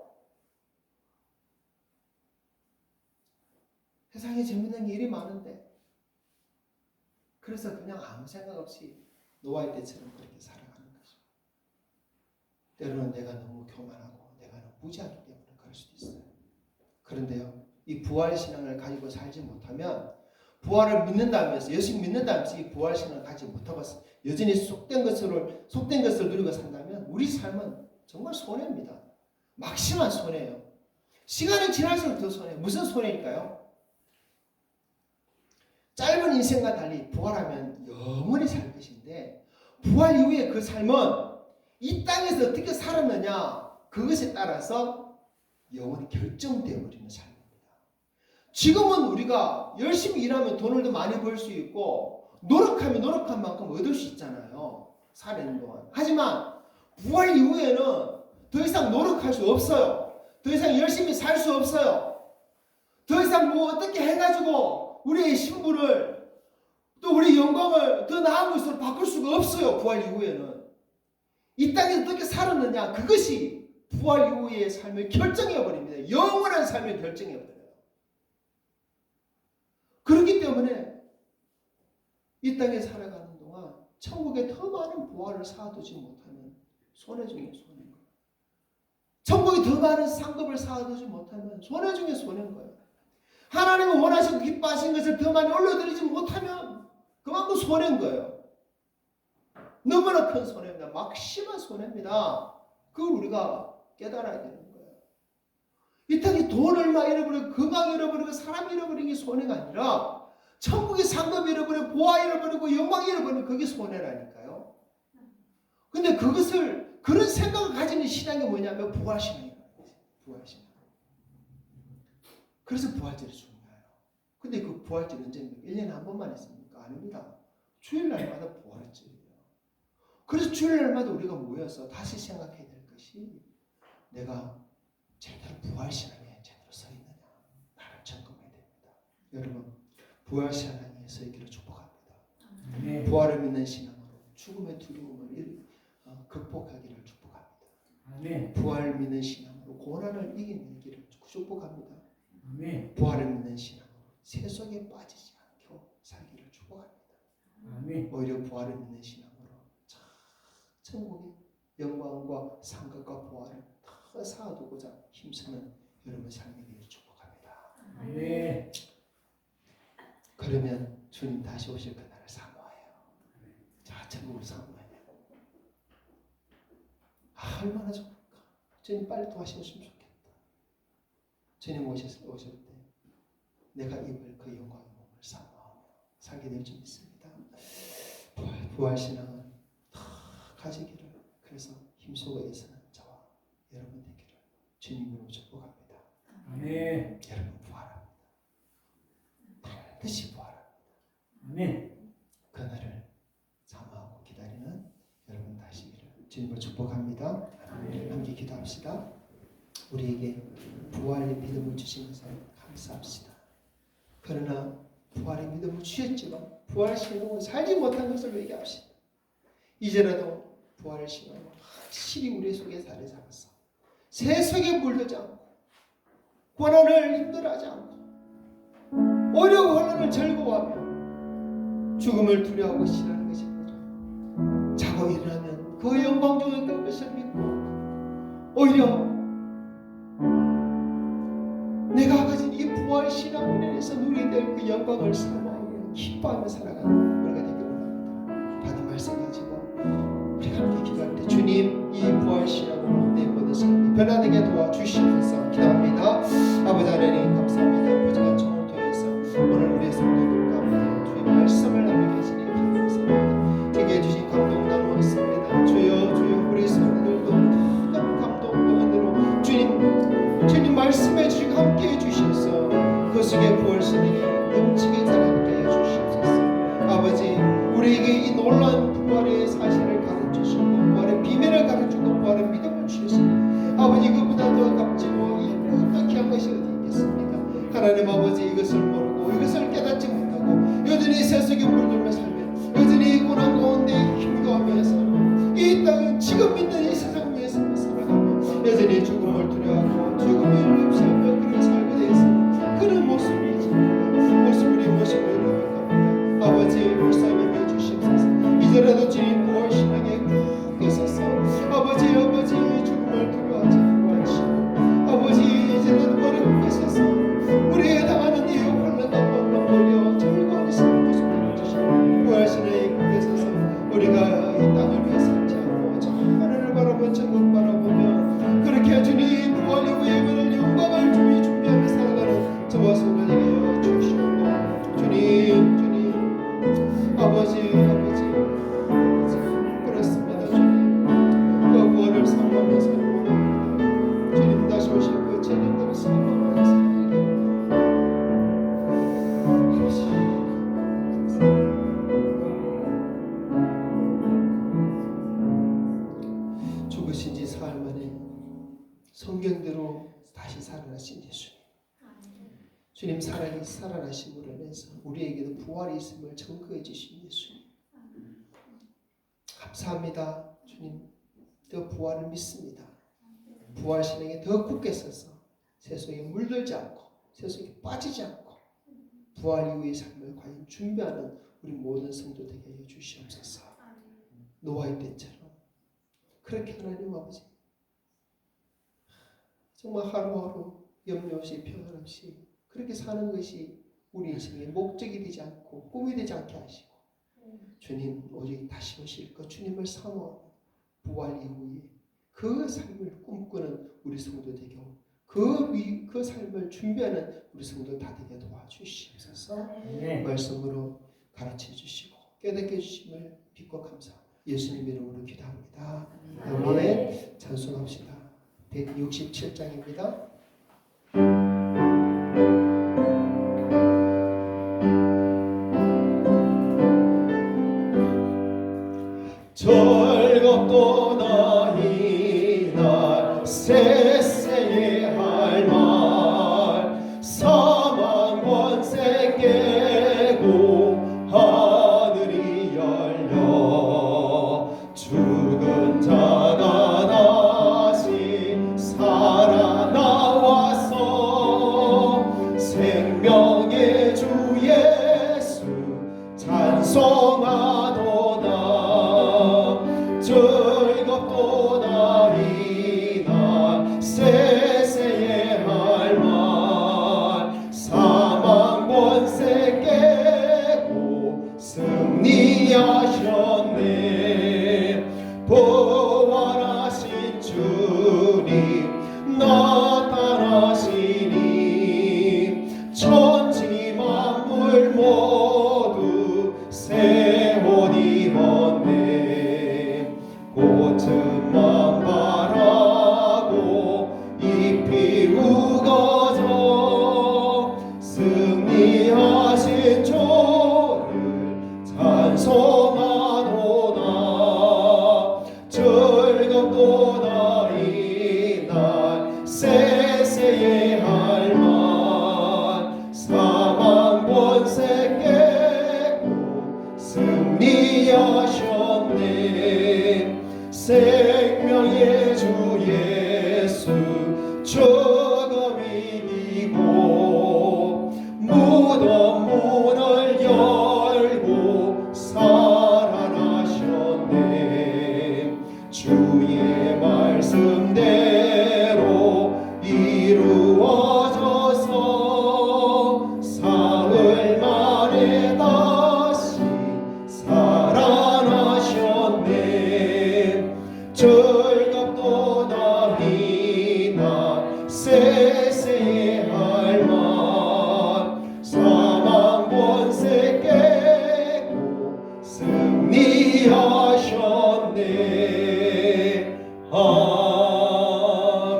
세상에 재밌는 일이 많은데 그래서 그냥 아무 생각 없이 노아의 때처럼 그렇게 살아가는 거죠. 때로는 내가 너무 교만하고 내가 너무 무지하기 때문에 그럴 수도 있어요. 그런데요, 이 부활신앙을 가지고 살지 못하면 부활을 믿는다면서 열심히 믿는다면서 이 부활신앙을 가지지 못하고 여전히 속된 것을 누리고 산다면 우리 삶은 정말 손해입니다. 막심한 손해예요. 시간이 지날수록 더 손해예요. 무슨 손해일까요? 짧은 인생과 달리 부활하면 영원히 살 것인데 부활 이후에 그 삶은 이 땅에서 어떻게 살았느냐 그것에 따라서 영원히 결정되어 버리는 삶입니다. 지금은 우리가 열심히 일하면 돈을 더 많이 벌 수 있고 노력하면 노력한 만큼 얻을 수 있잖아요. 사는 동안. 하지만 부활 이후에는 더 이상 노력할 수 없어요. 더 이상 열심히 살 수 없어요. 더 이상 뭐 어떻게 해가지고 우리의 신분을 또 우리 영광을 더 나은 것으로 바꿀 수가 없어요. 부활 이후에는. 이 땅에서 어떻게 살았느냐 그것이 부활 이후의 삶을 결정해버립니다. 영원한 삶을 결정해버려요. 그렇기 때문에 이 땅에 살아가는 동안 천국에 더 많은 부활을 쌓아두지 못하면 손해 중에 손해인 거예요. 천국에 더 많은 상급을 쌓아두지 못하면 손해 중에 손해인 거예요. 하나님은 원하시고 기뻐하신 것을 더 많이 올려드리지 못하면 그만큼 손해인 거예요. 너무나 큰 손해입니다. 막심한 손해입니다. 그걸 우리가 깨달아야 되는 거예요. 이 땅에 돈 얼마 잃어버리고 건강 잃어버리고 사람 잃어버리는 게 손해가 아니라 천국의 상급 잃어버리고 보아 잃어버리고 영광 잃어버리는 그게 손해라니까요. 근데 그런 생각을 가지는 신앙이 뭐냐면 부활신앙이에요. 부활신앙. 그래서 부활절이 중요해요. 근데 그 부활절 언제입니까? 1년에 한 번만 있습니까? 아닙니다. 주일날마다 부활절이에요. 그래서 주일날마다 우리가 모여서 다시 생각해야 될 것이 내가 제대로 부활신앙에 제대로 서 있느냐 나를 점검해야 됩니다. 여러분 부활신앙에 서 있기를 축복합니다. 부활을 믿는 신앙으로 죽음의 두려움을 극복하기를 축복합니다. 부활을 믿는 신앙으로 고난을 이겨내기를 축복합니다. 부활을 믿는 신앙으로 세속에 빠지지 않고 살기를 축복합니다. 오히려 부활을 믿는 신앙으로 천국의 영광과 상급과 부활을 더 쌓아두고자 힘쓰는 여러분 삶이 되기를 축복합니다. 그러면 주님 다시 오실 그날을 사모해요. 자, 천국을 사모해요. 얼마나 좋을까. 주님 빨리 또 하시면 좋겠다. 주님 오실 때 내가 입을 그 영광의 몸을 사모하며 살게 될 줄 믿습니다. 부활신앙은 더 가지기를 그래서 힘쓰고 애쓰는 저와 여러분 되기를 주님으로 축복합니다. 여러분 부활합니다. 반드시 부활합니다. 그날을 사모하고 기다리는 여러분 되시기를 주님으로 축복합니다. 함께 기도합시다. 우리에게 부활의 믿음을 주신 것을 감사합시다. 그러나 부활의 믿음을 주셨지만 부활의 신앙으로 살지 못한 것을 얘기합시다. 이제라도 부활의 신앙으로 확실히 우리 속에 자리 잡아서 세속에 물들지 않고 고난을 힘들어하지 않고 오히려 고난을 즐거워하며 죽음을 두려워하고 싫어하는 것이 아니라 자고 일어나면 그 영광 중에 갈 것을 믿고 오히려 안에서 누리될 그 영광을 사모하며 기뻐하며 살아가는 우리가 되기를 원합니다. 받은 말씀 가지고 우리가 함께 기도할 때 주님 이 부활신앙으로 내 모든 삶이 변화되게 도와주시옵소서 기도합니다. 아버지 하나님 감사합니다. 부지런 청을 통해서 오늘 우리의 성도들 가운데 주의 말씀을 나누게 하시니 감사합니다. 제게 해주신 감동 나누었습니다. 주여 우리 성도들도 감동과 은혜로 주님 말씀해 주시고 함께 해주셔서 그 속에 부활신에게 넘치게 자라게 해주시옵소서. 아버지 우리에게 이 놀라운 부활의 사실을 가르치시고 부활의 비밀을 가르치고 부활의 믿음을 주셨으니 아버지 그보다 더 값지고 이보다 귀한 것이 어디 있겠습니까? 하나님 아버지 이것을 모르고 이것을 깨닫지 못하고 여전히 세속에 물들며 살며 여전히 고난 가운데 힘겨워하며 살고 이 땅은 지금 있는 이 세상 위에서 살아가며 여전히 죽음을 두려워하고 죽음을 없애며 그렇게 살고 되었으니 그런 모습이 우리 모습을 여러분입니다. 아버지 불쌍히 해주시옵소서. 이제라도 주님 부활신앙에 굳게 서서 아버지 죽음을 두려워하지 않고 하시고 아버지 이제라도 머리 굳게 서서 우리에게 당하는 이 환난과 번만 버려 즐거운 삶을 모습을 주시고 부활신앙에 굳게 서서 우리가 이 땅을 위해 살지 않고 저 하늘을 바라보며 천국 바라보며 그렇게 주님 부활 이후에 그를 영광을 준비하며 살아가는 저와 성도에게 주시옵고 주님 아버지 그렇습니다. 주님 그 구원을 사모하면서 원합니다. 주님 다시 오실 그 재림들을 사모하면서 죽으신 지 사흘 만에 성경대로 다시 살아나신 예수님 주님 살아나심으로 인해서 우리에게도 부활이 있음을 증거해 주신 예수님 감사합니다. 주님 더 부활을 믿습니다. 부활신앙에 더 굳게 서서 세속에 물들지 않고 세속에 빠지지 않고 부활 이후의 삶을 과연 준비하는 우리 모든 성도 되게 해 주시옵소서. 노아의 때처럼 그렇게 하나님 아버지 정말 하루하루 염려 없이 평안 없이 그렇게 사는 것이 우리 인생의 목적이 되지 않고 꿈이 되지 않게 하시고 주님 오직 다시 오실 것 주님을 사모하는 부활 이후에 그 삶을 꿈꾸는 우리 성도 되게 그 삶을 준비하는 우리 성도 다 되게 도와주시옵소서. 말씀으로 가르쳐 주시고 깨닫게 해주심을 믿고 감사합니다. 예수님 이름으로 기도합니다. 아멘. 찬송합시다. 167장입니다. 즐겁도다 이날 세세에 할 말 사망 권세 깨고 하늘이 열려 죽은 자가 다시 살아나와서 생명의 주 예수 찬송하도다. 즐겁도다 이날 세세에 할 말 사망 권세 깨고 승리하셨네. 부활하신 주님 나타나시니 천지 만물 모두 새 옷 입었네. 꽃은만 바라고 잎이 우거져 승리하신 주를 찬송하도다. 즐겁도다 이날 세세에 할 말 사망 권세 깨고 승리하셨네. 생명의 주 예수 죽음 이기고 무덤 문을 열고 살아나셨네. 주의 말씀대로 이루어져서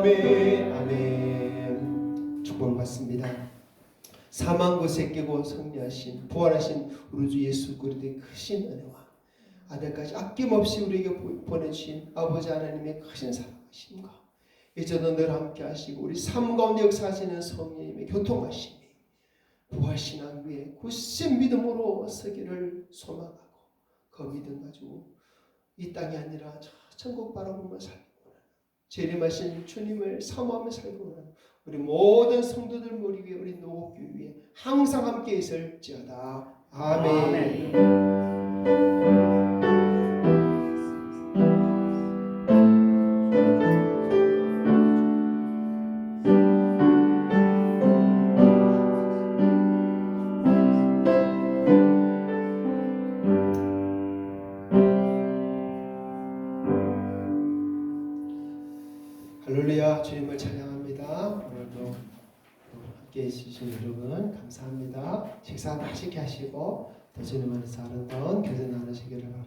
아멘. 아멘. 축복을 받습니다. 사망 곳에 깨고 승리하신 부활하신 우리 주 예수 그리스도의 크신 은혜와 아들까지 아낌없이 우리에게 보내주신 아버지 하나님의 크신 사랑하심과 이제도 늘 함께 하시고 우리 삶 가운데 역사하시는 성령님의 교통하심이 부활신앙 위에 굳신 믿음으로 서기를 소망하고 그 믿음 가지고 이 땅이 아니라 저 천국 바라보며 살고 재림하신 주님을 사모하며 살고 하는 우리 모든 성도들 머리 위에 우리 노국교회 위에 항상 함께 있을지어다. 아멘. 할렐루야. 주님을 찬양합니다. 오늘도 함께 해주신 여러분 감사합니다. 식사 맛있게 하시고 더 주님 안에서 아름다운 교제 나누시기를 바랍니다.